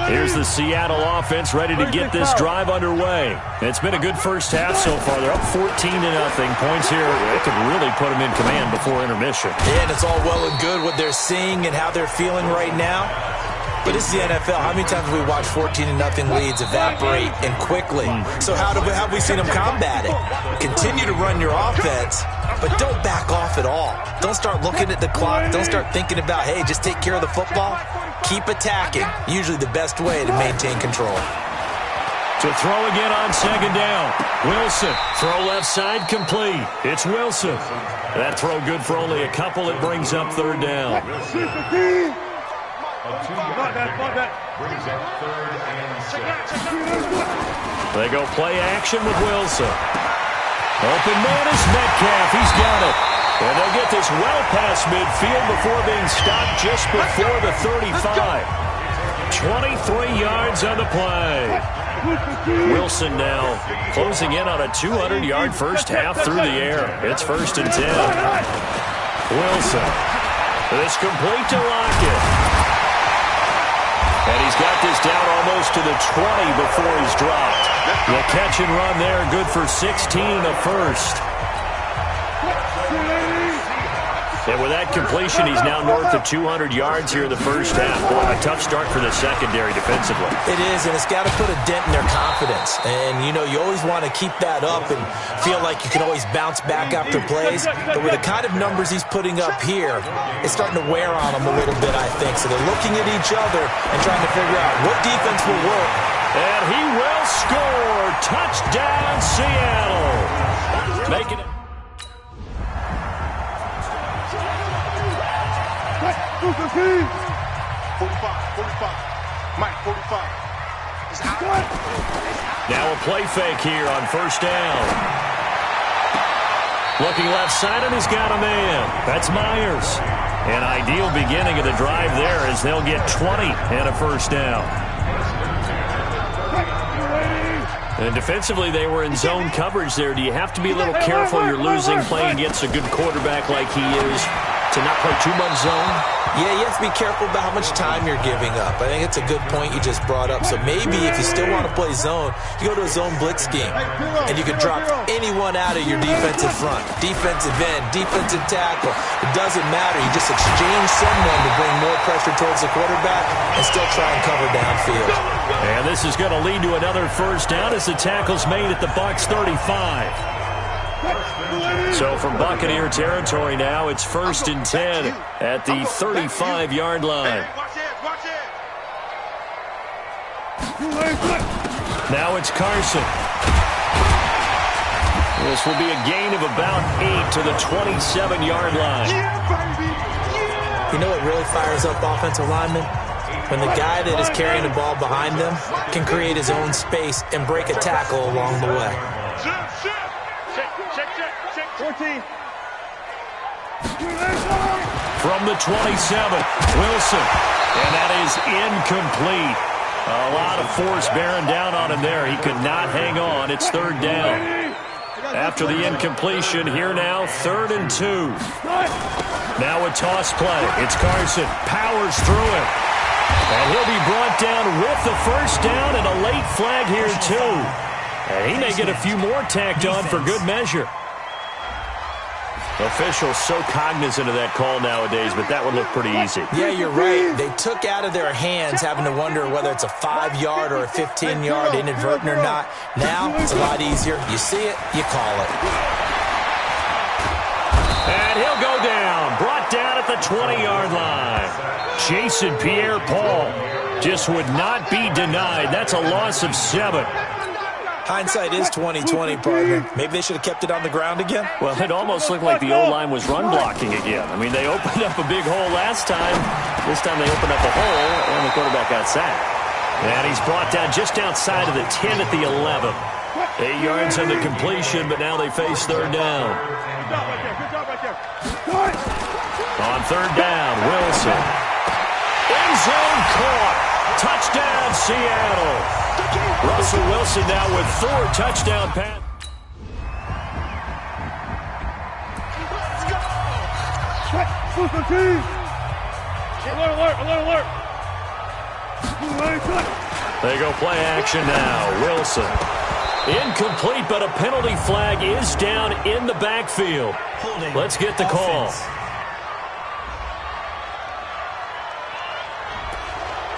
A: Here's the Seattle offense ready to get this drive underway. It's been a good first half so far. They're up 14-0. Points here, it could really put them in command before intermission.
B: Yeah, and it's all well and good what they're seeing and how they're feeling right now. But this is the NFL. How many times have we watched 14-0 leads evaporate and quickly? So how have we seen them combat it? Continue to run your offense, but don't back off at all. Don't start looking at the clock. Don't start thinking about, hey, just take care of the football. Keep attacking. Usually the best way to maintain control.
A: To throw again on second down. Wilson. Throw left side complete. It's Wilson. That throw good for only a couple. It brings up third down.
E: Brings up 3rd and 6.
A: They go play action with Wilson. Open man is Metcalf. He's got it. And they'll get this well past midfield before being stopped just before the 35. 23 yards on the play. Wilson now closing in on a 200-yard first half through the air. It's 1st and 10. Wilson. This complete to Lockett. And he's got this down almost to the 20 before he's dropped. The catch and run there, good for 16 and a first. And with that completion, he's now north of 200 yards here in the first half. Boy, a tough start for the secondary defensively.
B: It is, and it's got to put a dent in their confidence. And, you know, you always want to keep that up and feel like you can always bounce back after plays. But with the kind of numbers he's putting up here, it's starting to wear on them a little bit, I think. So they're looking at each other and trying to figure out what defense will work.
A: And he will score. Touchdown, Seattle. Making it.
D: 45, Mike, 45.
A: Now a play fake here on first down. Looking left side, and he's got a man. That's Myers. An ideal beginning of the drive there as they'll get 20 and a first down. And defensively, they were in zone coverage there. Do you have to be a little careful? You're losing playing against a good quarterback like he is to not play too much zone?
B: Yeah, you have to be careful about how much time you're giving up. I think it's a good point you just brought up. So maybe if you still want to play zone, you go to a zone blitz scheme, and you can drop anyone out of your defensive front, defensive end, defensive tackle. It doesn't matter. You just exchange someone to bring more pressure towards the quarterback and still try and cover downfield.
A: And this is going to lead to another first down as the tackle's made at the Bucs 35. So from Buccaneer territory now, it's 1st and 10 at the 35-yard line. Now it's Carson. This will be a gain of about 8 to the 27-yard line.
B: You know what really fires up offensive linemen? When the guy that is carrying the ball behind them can create his own space and break a tackle along the way.
D: 14.
A: From the 27, Wilson. And that is incomplete. A lot of force bearing down on him there. He could not hang on. It's 3rd down. After the incompletion, here now, 3rd and 2. Now a toss play. It's Carson. Powers through it. And he'll be brought down with the first down and a late flag here, too. And he may get a few more tacked on for good measure. Officials so cognizant of that call nowadays, but that would look pretty easy.
B: Yeah, you're right. They took out of their hands having to wonder whether it's a 5-yard or a 15-yard inadvertent or not. Now, it's a lot easier. You see it, you call it.
A: And he'll go down. Brought down at the 20-yard line. Jason Pierre-Paul just would not be denied. That's a loss of 7.
B: Hindsight is 20/20, partner. Maybe they should have kept it on the ground again.
A: Well, it almost looked like the O-line was run blocking again. I mean, they opened up a big hole last time. This time they opened up a hole, and the quarterback got sacked. And he's brought down just outside of the 10 at the 11. 8 yards on the completion, but now they face 3rd down. On 3rd down, Wilson. End zone caught. Touchdown, Seattle. Russell Wilson now with 4 touchdown passes. They go play action now. Wilson. Incomplete, but a penalty flag is down in the backfield. Let's get the call.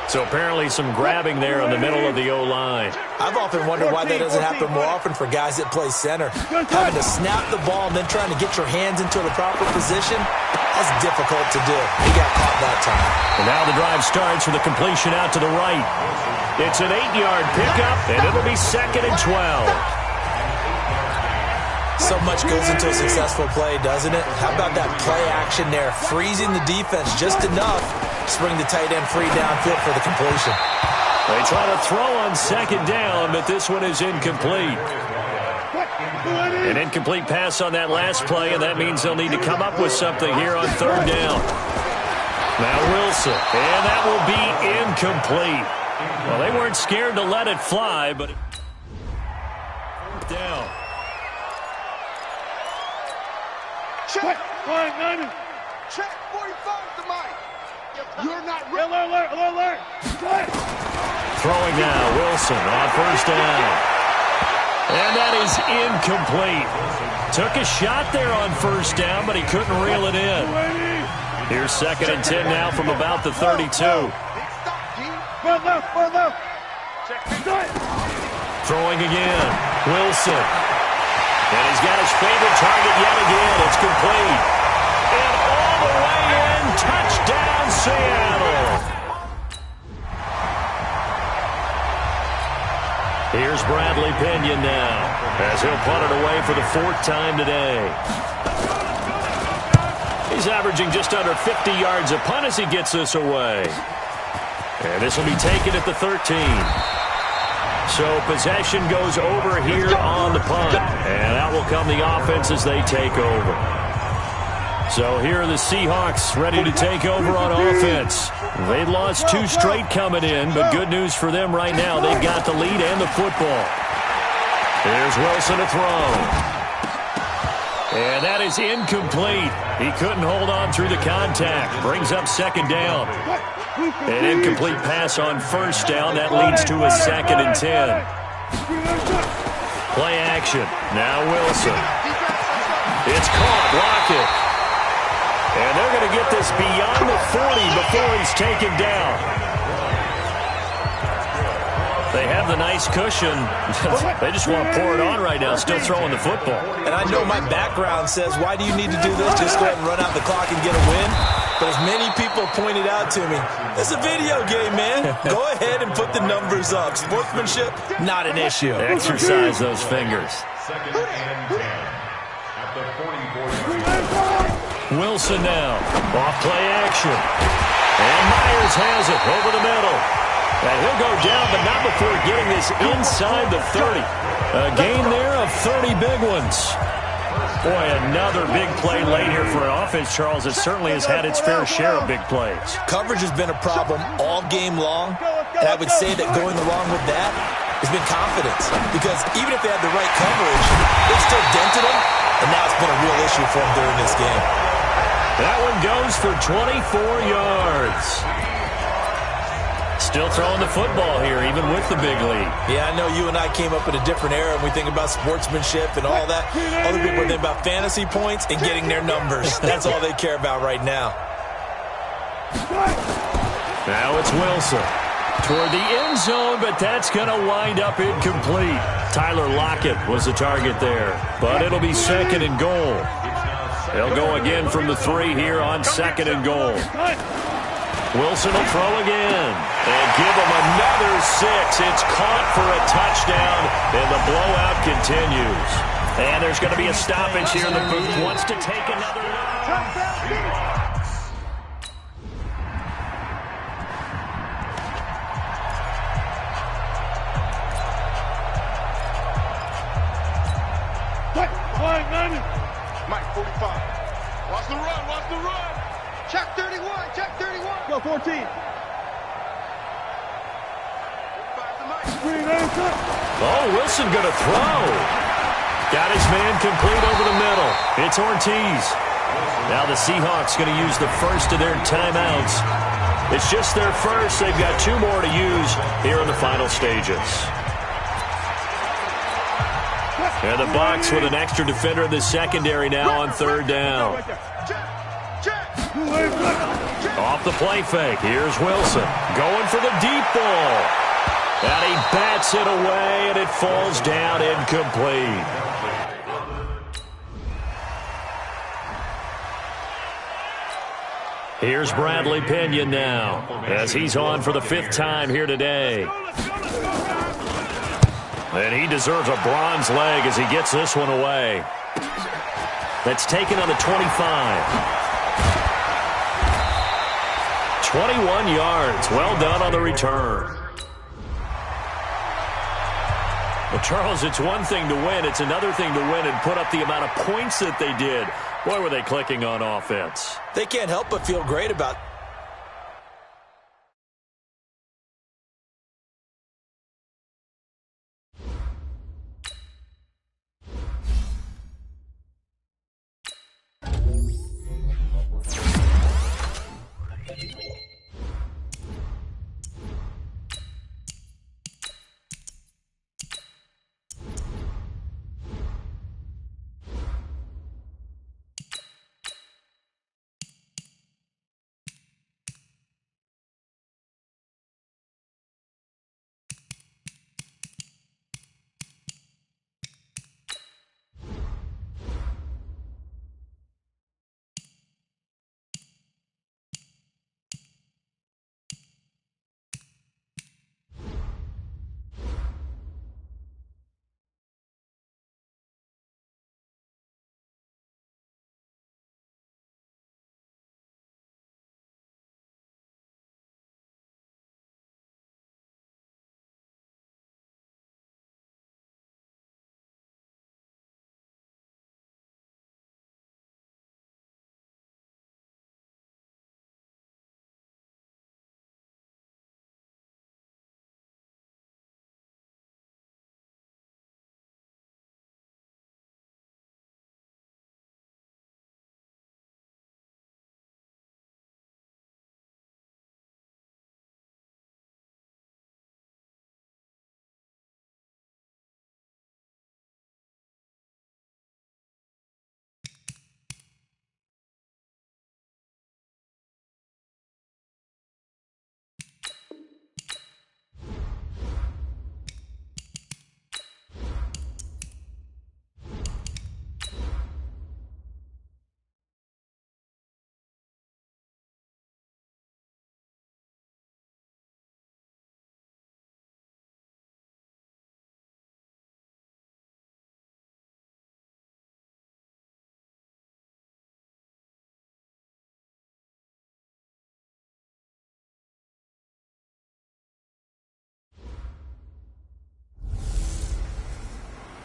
A: So apparently some grabbing there in the middle of the O-line.
B: I've often wondered why that doesn't happen more often for guys that play center. Having to snap the ball and then trying to get your hands into the proper position, that's difficult to do. He got caught that time.
A: And now the drive starts with a completion out to the right. It's an 8-yard pickup, and it'll be 2nd and 12.
B: So much goes into a successful play, doesn't it? How about that play action there, freezing the defense just enough to bring the tight end free downfield for the completion.
A: They try to throw on 2nd down, but this one is incomplete. An incomplete pass on that last play, and that means they'll need to come up with something here on third down. Now Wilson, and that will be incomplete. Well, they weren't scared to let it fly, but down.
D: Check. Check. 45 to Mike. You're not ready. Alert.
A: Throwing now, Wilson on first down. And that is incomplete. Took a shot there on first down, but he couldn't reel it in. Here's 2nd and 10 now from about the 32. Throwing again, Wilson. And he's got his favorite target yet again. It's complete. And all the way in, touchdown Seattle. Here's Bradley Pinion now, as he'll punt it away for the 4th time today. He's averaging just under 50 yards a punt as he gets this away. And this will be taken at the 13. So possession goes over here on the punt. And out will come the offense as they take over. So here are the Seahawks ready to take over on offense. They'd lost 2 straight coming in, but good news for them right now. They've got the lead and the football. Here's Wilson to throw. And that is incomplete. He couldn't hold on through the contact. Brings up 2nd down. An incomplete pass on first down. That leads to a 2nd and 10. Play action. Now Wilson. It's caught. Lockett. And they're going to get this beyond the 40 before he's taken down. They have the nice cushion. They just want to pour it on right now, still throwing the football.
B: And I know my background says, why do you need to do this? Just go ahead and run out the clock and get a win. But as many people pointed out to me, it's a video game, man. Go ahead and put the numbers up. Sportsmanship, not an issue.
A: Exercise those fingers.
E: 2nd and 10 at the 44-yard line.
A: Wilson now, off play action. And Myers has it over the middle. And he'll go down, but not before getting this inside the 30. A gain there of 30 big ones. Boy, another big play late here for an offense, Charles. It certainly has had its fair share of big plays.
B: Coverage has been a problem all game long. And I would say that going along with that has been confidence. Because even if they had the right coverage, they still dented them. And now it's been a real issue for them during this game.
A: That one goes for 24 yards. Still throwing the football here, even with the big lead.
B: Yeah, I know you and I came up in a different era, and we think about sportsmanship and all that. Other people think about fantasy points and getting their numbers. That's all they care about right now.
A: Now it's Wilson. Toward the end zone, but that's going to wind up incomplete. Tyler Lockett was the target there, but it'll be 2nd and goal. They'll go again from the 3 here on 2nd and goal. Wilson will throw again and give him another 6. It's caught for a touchdown, and the blowout continues. And there's going to be a stoppage here. The booth wants to take another look.
D: Mike, 45. Watch the run. Check 31. Go 14.
A: Oh, Wilson going to throw. Got his man complete over the middle. It's Ortiz. Now the Seahawks going to use the first of their timeouts. It's just their first. They've got 2 more to use here in the final stages. And the Bucs with an extra defender in the secondary now on 3rd down. Off the play fake. Here's Wilson going for the deep ball. And he bats it away, and it falls down incomplete. Here's Bradley Pinion now, as he's on for the 5th time here today. And he deserves a bronze leg as he gets this one away. That's taken on the 25. 21 yards. Well done on the return. Well, Charles, it's one thing to win. It's another thing to win and put up the amount of points that they did. Boy, were they clicking on offense.
B: They can't help but feel great about it.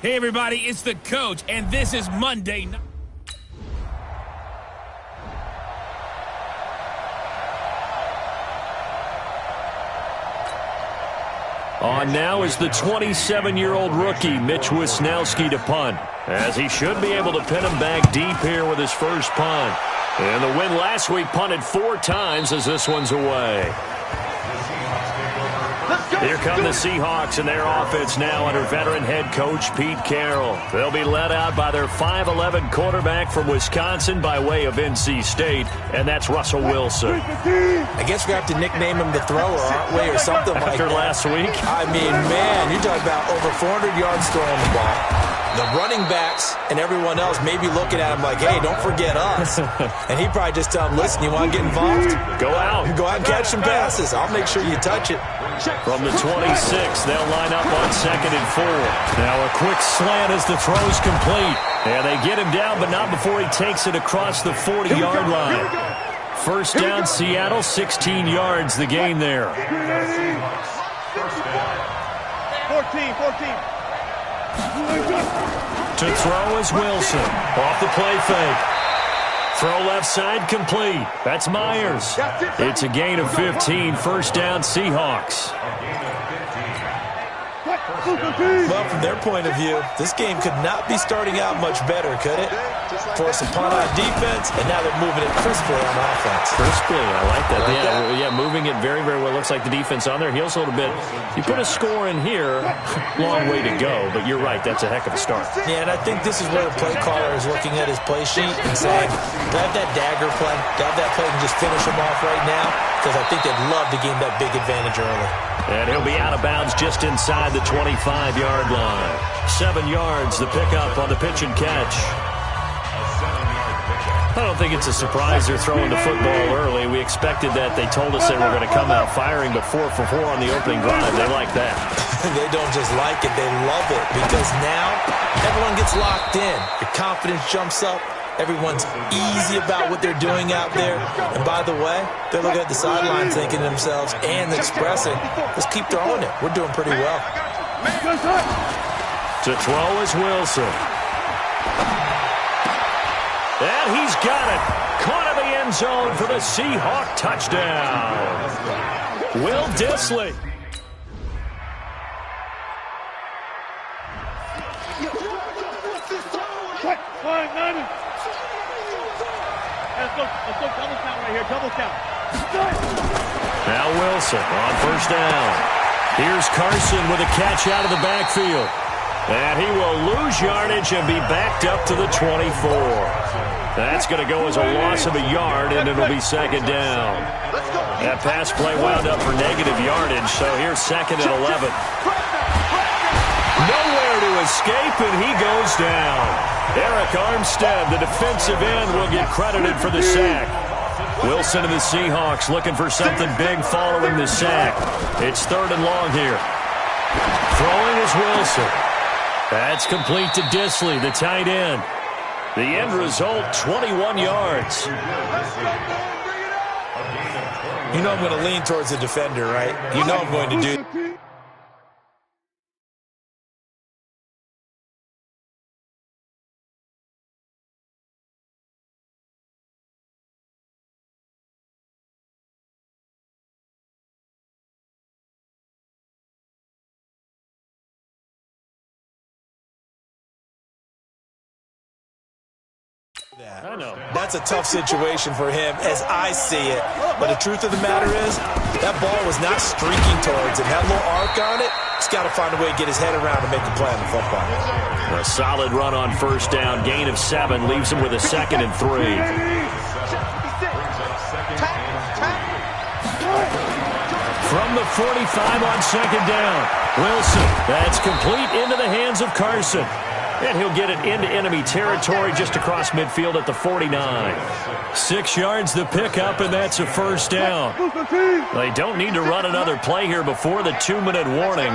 F: Hey, everybody, it's the coach, and this is Monday Night.
A: On now is the 27-year-old rookie, Mitch Wisnowski, to punt, as he should be able to pin him back deep here with his first punt. And the win last week punted 4 times as this one's away. Here come the Seahawks and their offense now under veteran head coach Pete Carroll. They'll be led out by their 5'11" quarterback from Wisconsin by way of NC State, and that's Russell Wilson.
B: I guess we have to nickname him the thrower, aren't we, or something like that.
A: After last week?
B: I mean, man, you're talking about over 400 yards throwing the ball. The running backs and everyone else may be looking at him like, hey, don't forget us. And he probably just tell him, listen, you want to get involved?
A: Go out.
B: Go out and catch some passes. I'll make sure you touch it.
A: From the 26, they'll line up on 2nd and 4. Now a quick slant as the throw's complete. And they get him down, but not before he takes it across the 40-yard line. First down, Seattle, 16 yards, the gain there.
D: 14.
A: To throw is Wilson. Off the play fake. Throw left side complete. That's Myers. It's a gain of 15. First down, Seahawks.
B: Well, from their point of view, this game could not be starting out much better, could it? Force a punt on defense, and now they're moving it crisply on offense.
A: Crisply, I like that. Yeah, moving it very, very well. Looks like the defense on their heels a little bit. You put a score in here, long way to go, but you're right, that's a heck of a start.
B: Yeah, and I think this is where the play caller is looking at his play sheet and saying, do I have that dagger play? Do I have that play and just finish him off right now? Because I think they'd love to gain that big advantage early.
A: And he'll be out of bounds just inside the 25-yard line. 7 yards, the pickup on the pitch and catch. I don't think it's a surprise they're throwing the football early. We expected that. They told us they were going to come out firing, but 4 for 4 on the opening drive. They like that.
B: They don't just like it, they love it, because now everyone gets locked in. Your confidence jumps up. Everyone's easy about what they're doing out there. And by the way, they're looking at the sidelines thinking to themselves and expressing, let's keep throwing it. We're doing pretty well.
A: To throw is Wilson. And he's got it. Caught in the end zone for the Seahawk touchdown. Will Dissly.
D: Let's go double count right here, double count.
A: Now Wilson on first down. Here's Carson with a catch out of the backfield. And he will lose yardage and be backed up to the 24. That's going to go as a loss of a yard, and it'll be second down. That pass play wound up for negative yardage, so here's second and 11. Nowhere to escape, and he goes down. Eric Armstead, the defensive end, will get credited for the sack. Wilson and the Seahawks looking for something big following the sack. It's third and long here. Throwing is Wilson. That's complete to Dissly, the tight end. The end result, 21 yards.
B: You know I'm going to lean towards the defender, right? You know I'm going to do.
A: I know.
B: That's a tough situation for him as I see it. But the truth of the matter is, that ball was not streaking towards him. Had a little arc on it. He's got to find a way to get his head around and make a play on the football.
A: A solid run on first down. Gain of 7 leaves him with a second and 3. From the 45 on second down. Wilson. That's complete into the hands of Carson. And he'll get it into enemy territory just across midfield at the 49. 6 yards the pickup, and that's a first down. They don't need to run another play here before the 2-minute warning.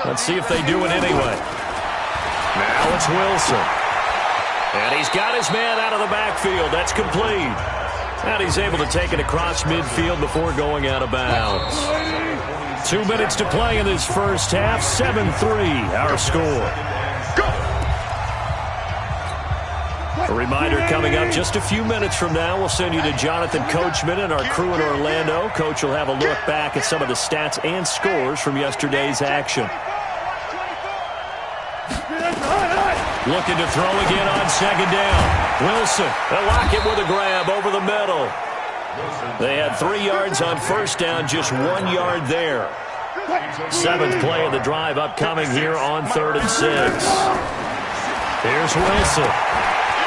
A: Let's see if they do it anyway. Now it's Wilson. And he's got his man out of the backfield. That's complete. And he's able to take it across midfield before going out of bounds. 2 minutes to play in this first half. 7-3, our score. A reminder coming up just a few minutes from now. We'll send you to Jonathan Coachman and our crew in Orlando. Coach will have a look back at some of the stats and scores from yesterday's action. Looking to throw again on second down. Wilson, they'll lock it with a grab over the middle. They had 3 yards on first down, just 1 yard there. 7th play of the drive upcoming here on 3rd and 6. Here's Wilson.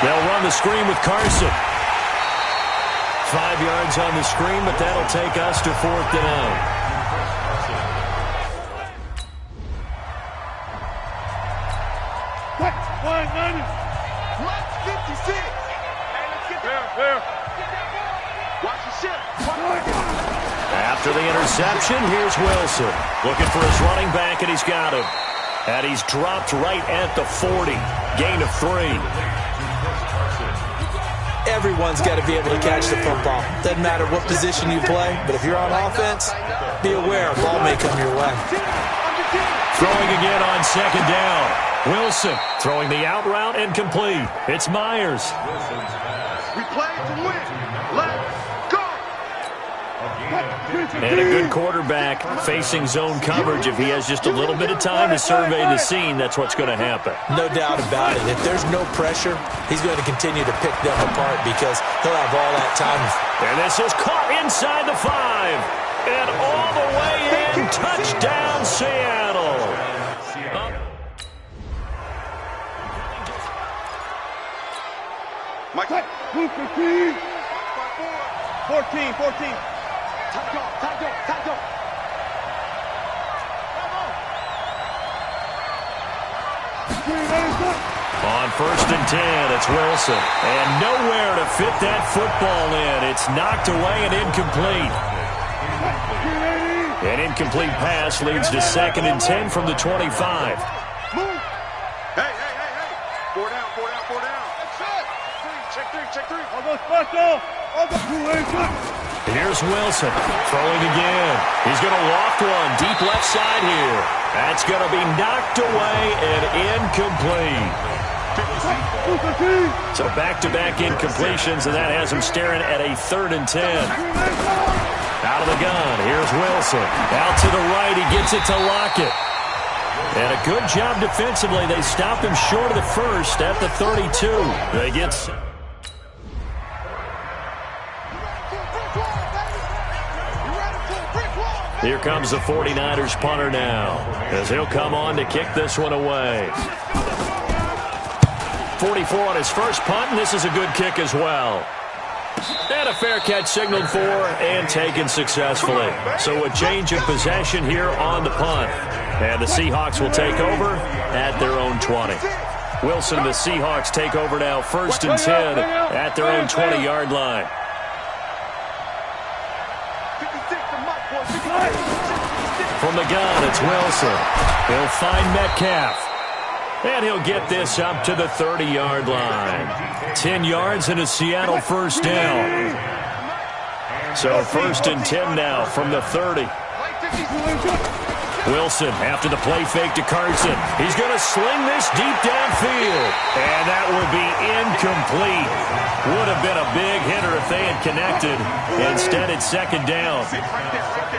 A: They'll run the screen with Carson. 5 yards on the screen, but that'll take us to 4th down.
D: Let's 56. Hey, let's get there. Watch your shit.
A: After the interception, here's Wilson. Looking for his running back, and he's got him. And he's dropped right at the 40. Gain of 3.
B: Everyone's got to be able to catch the football. Doesn't matter what position you play, but if you're on offense, be aware a ball may come your way.
A: Throwing again on second down. Wilson throwing the out route and complete. It's Myers.
D: We play to win. Let's go.
A: And a good quarterback facing zone coverage. If he has just a little bit of time to survey the scene, that's what's going to happen.
B: No doubt about it. If there's no pressure, he's going to continue to pick them apart because he'll have all that time.
A: And this is caught inside the 5. And all the way in. Touchdown, Seattle.
D: Mike. 14. Tackle.
A: On 1st and 10, it's Wilson. And nowhere to fit that football in. It's knocked away and incomplete. An incomplete pass leads to 2nd and 10 from the 25.
D: Hey. 4 down. That's it. Check 3. I'll go special.
A: Here's Wilson throwing again. He's going to loft one deep left side here. That's going to be knocked away and incomplete. So back-to-back incompletions, and that has him staring at a 3rd and 10. Out of the gun, here's Wilson. Out to the right, he gets it to Lockett. And a good job defensively. They stopped him short of the first at the 32. They get... Here comes the 49ers punter now, as he'll come on to kick this one away. 44 on his first punt, and this is a good kick as well. And a fair catch signaled for and taken successfully. So a change of possession here on the punt. And the Seahawks will take over at their own 20. Wilson and the Seahawks take over now, 1st and 10 at their own 20-yard line. From the gun, it's Wilson. He'll find Metcalf. And he'll get this up to the 30-yard line. 10 yards and a Seattle first down. So 1st and 10 now from the 30. Wilson after the play fake to Carson. He's going to sling this deep downfield. And that will be incomplete. Would have been a big hitter if they had connected. Instead, it's 2nd down.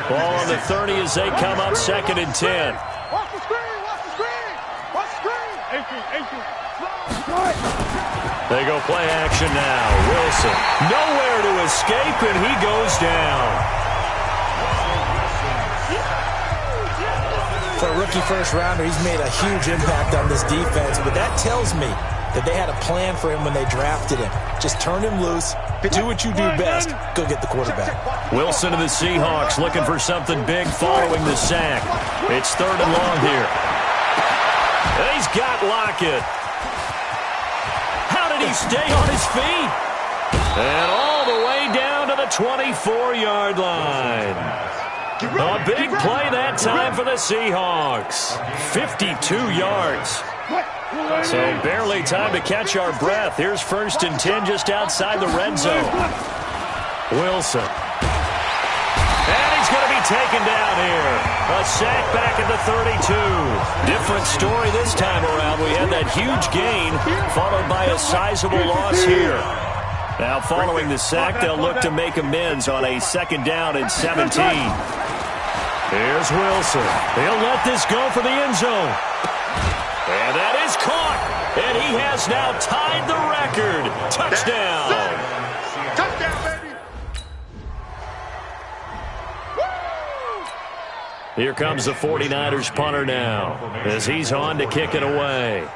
A: Ball on the 30 as they come up 2nd and 10.
D: Watch the screen! Watch the screen! Watch the screen!
A: They go play action now. Wilson nowhere to escape, and he goes down.
B: For a rookie first-rounder, he's made a huge impact on this defense, but that tells me that they had a plan for him when they drafted him. Just turn him loose, do what you do best, go get the quarterback.
A: Wilson to the Seahawks looking for something big following the sack. It's 3rd and long here. And he's got Lockett. How did he stay on his feet? And all the way down to the 24-yard line. A big play that time for the Seahawks. 52 yards. So barely time to catch our breath. Here's 1st and 10 just outside the red zone. Wilson. And he's going to be taken down here. A sack back at the 32. Different story this time around. We had that huge gain followed by a sizable loss here. Now following the sack, they'll look to make amends on a 2nd down and 17. Here's Wilson. He'll let this go for the end zone. And that is caught. And he has now tied the record. Touchdown.
D: Touchdown, baby.
A: Here comes the 49ers punter now as he's on to kick it away.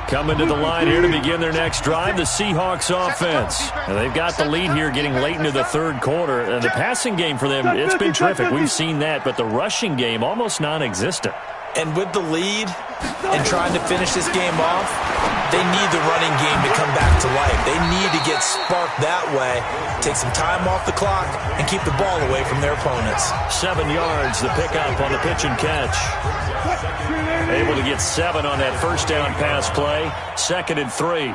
A: Coming to the line here to begin their next drive, the Seahawks offense. And they've got the lead here getting late into the 3rd quarter. And the passing game for them, it's been terrific. We've seen that, but the rushing game almost non-existent.
B: And with the lead and trying to finish this game off, they need the running game to come back to life. They need to get sparked that way, take some time off the clock, and keep the ball away from their opponents.
A: 7 yards, the pickup on the pitch and catch. Able to get 7 on that first down pass play. 2nd and 3.
D: 12.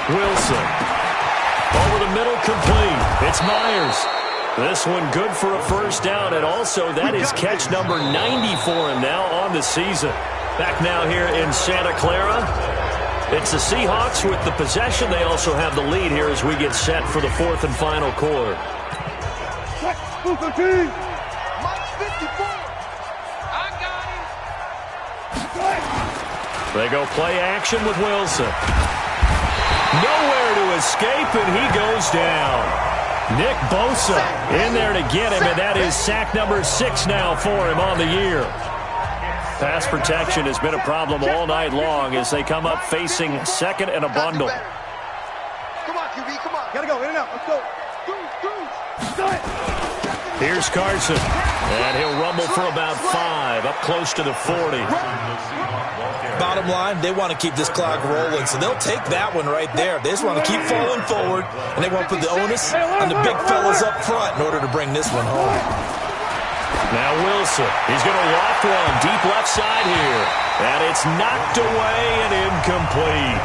A: Wilson. Over the middle, complete. It's Myers. This one good for a first down, and also that is catch number 90 for him now on the season. Back now here in Santa Clara. It's the Seahawks with the possession. They also have the lead here as we get set for the 4th and final quarter. They go play action with Wilson. Nowhere to escape, and he goes down. Nick Bosa in there to get him, and that is sack number 6 now for him on the year. Pass protection has been a problem all night long as they come up facing 2nd and a bundle.
D: Come on, QB, come on. Gotta go, in and out. Let's go.
A: Here's Carson. And he'll rumble for about 5, up close to the 40.
B: Bottom line, they want to keep this clock rolling, so they'll take that one right there. They just want to keep falling forward, and they want to put the onus on the big fellas up front in order to bring this one home.
A: Now Wilson, he's going to loft one deep left side here. And it's knocked away and incomplete.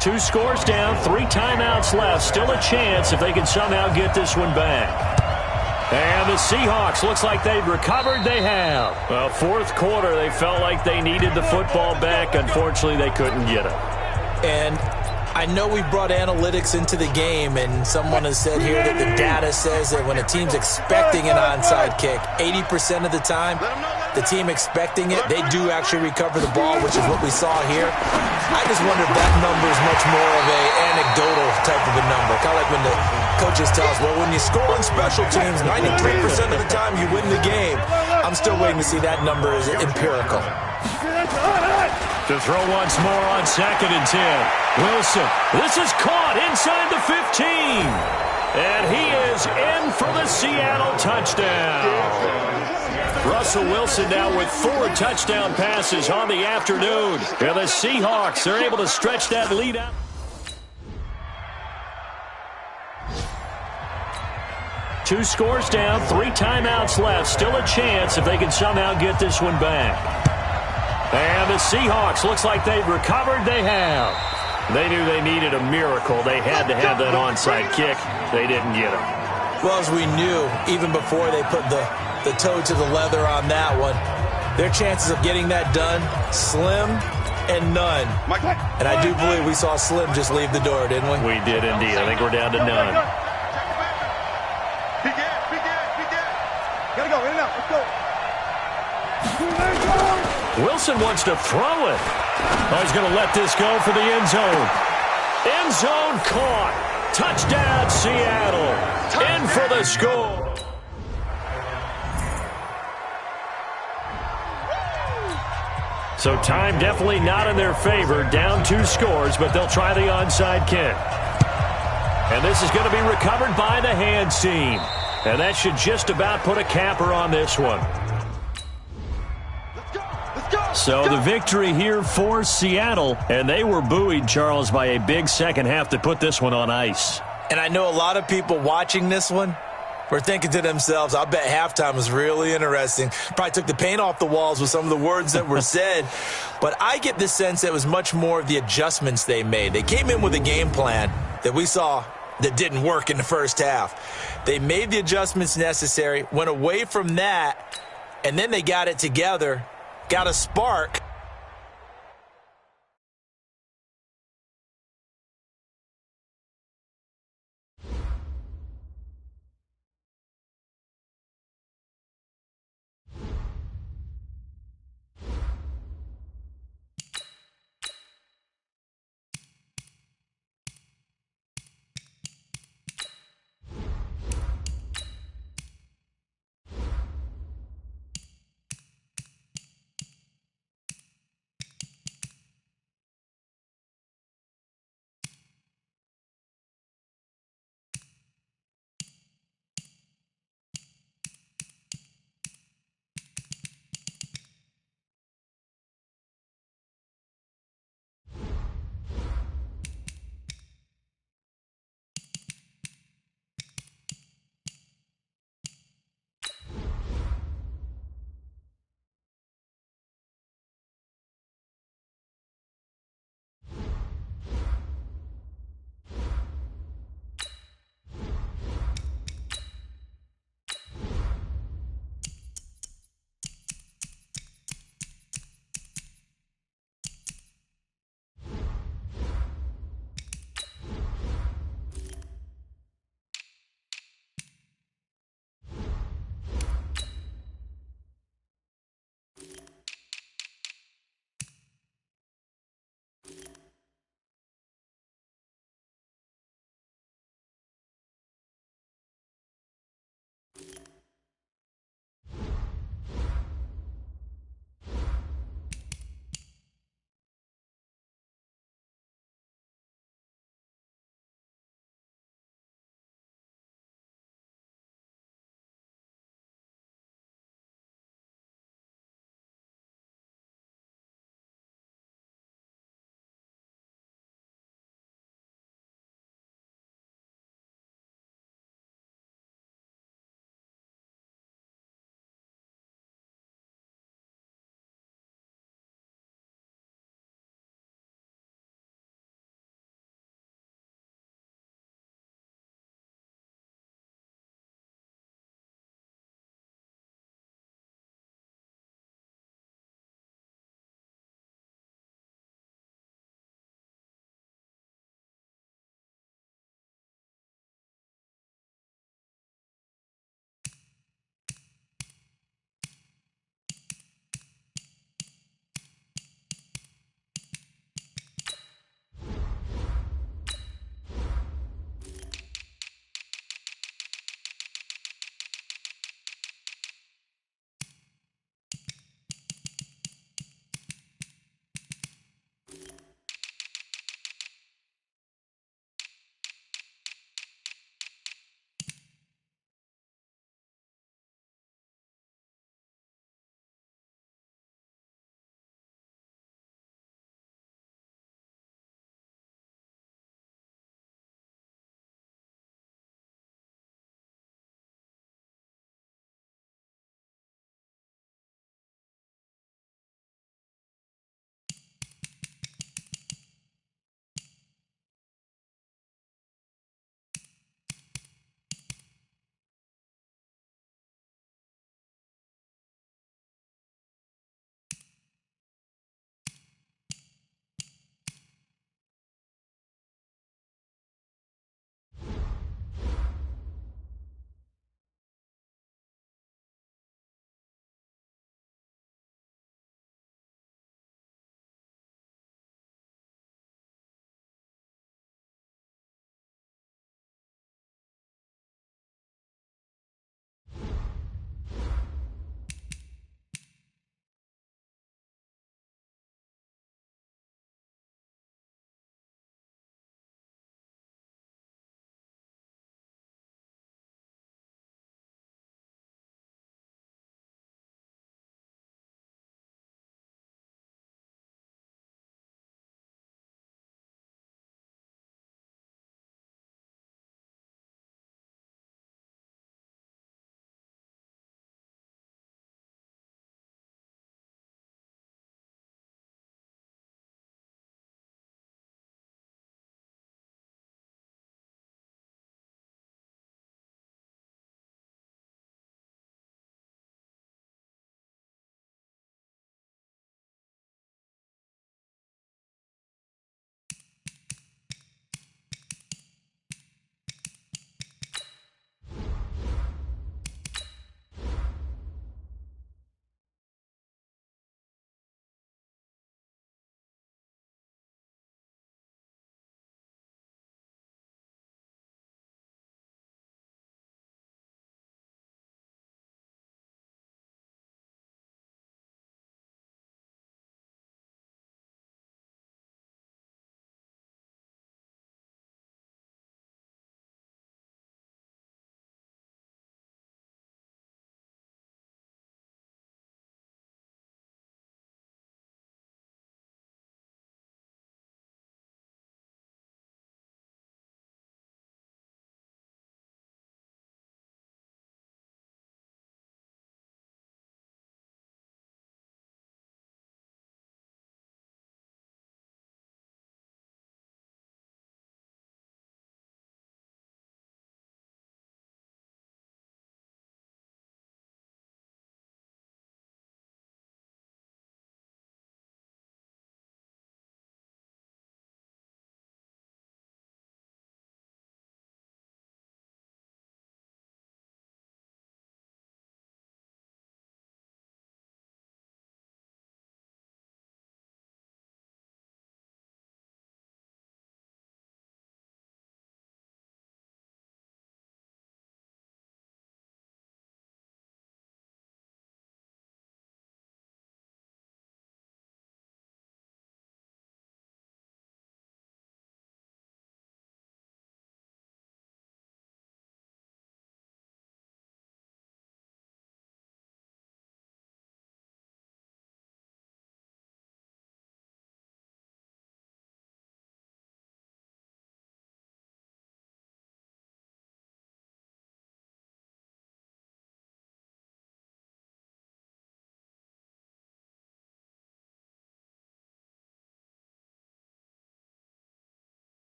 A: Two scores down, 3 timeouts left. Still a chance if they can somehow get this one back. And the Seahawks, looks like they've recovered. They have. Well, fourth quarter, they felt like they needed the football back. Unfortunately, they couldn't get it.
B: And I know we brought analytics into the game, and someone has said here that the data says that when a team's expecting an onside kick, 80% of the time, the team expecting it, they do actually recover the ball, which is what we saw here. I just wonder if that number is much more of a anecdotal type of a number. Kind of like when the coaches tell us, well, when you score on special teams, 93% of the time you win the game. I'm still waiting to see that number is empirical.
A: To throw once more on 2nd and 10. Wilson, this is caught inside the 15. And he is in for the Seattle touchdown. Russell Wilson now with 4 touchdown passes on the afternoon. And the Seahawks, they're able to stretch that lead out. Two scores down, 3 timeouts left. Still a chance if they can somehow get this one back. And the Seahawks, looks like they've recovered. They have. They knew they needed a miracle. They had to have that onside kick. They didn't get it.
B: Well, as we knew, even before they put the toe to the leather on that one, their chances of getting that done, slim and none. And I do believe we saw Slim just leave the door, didn't we?
A: We did indeed. I think we're down to none.
D: Gotta go, in and out, let's go.
A: Wilson wants to throw it. Oh, he's going to let this go for the end zone. End zone caught. Touchdown, Seattle. In for the score. So time definitely not in their favor. Down 2 scores, but they'll try the onside kick. And this is going to be recovered by the hands team. And that should just about put a capper on this one. So the victory here for Seattle, and they were buoyed, Charles, by a big second half to put this one on ice.
B: And I know a lot of people watching this one were thinking to themselves, I bet halftime was really interesting. Probably took the paint off the walls with some of the words that were said. But I get the sense that it was much more of the adjustments they made. They came in with a game plan that we saw that didn't work in the first half. They made the adjustments necessary, went away from that, and then they got it together. Got a spark,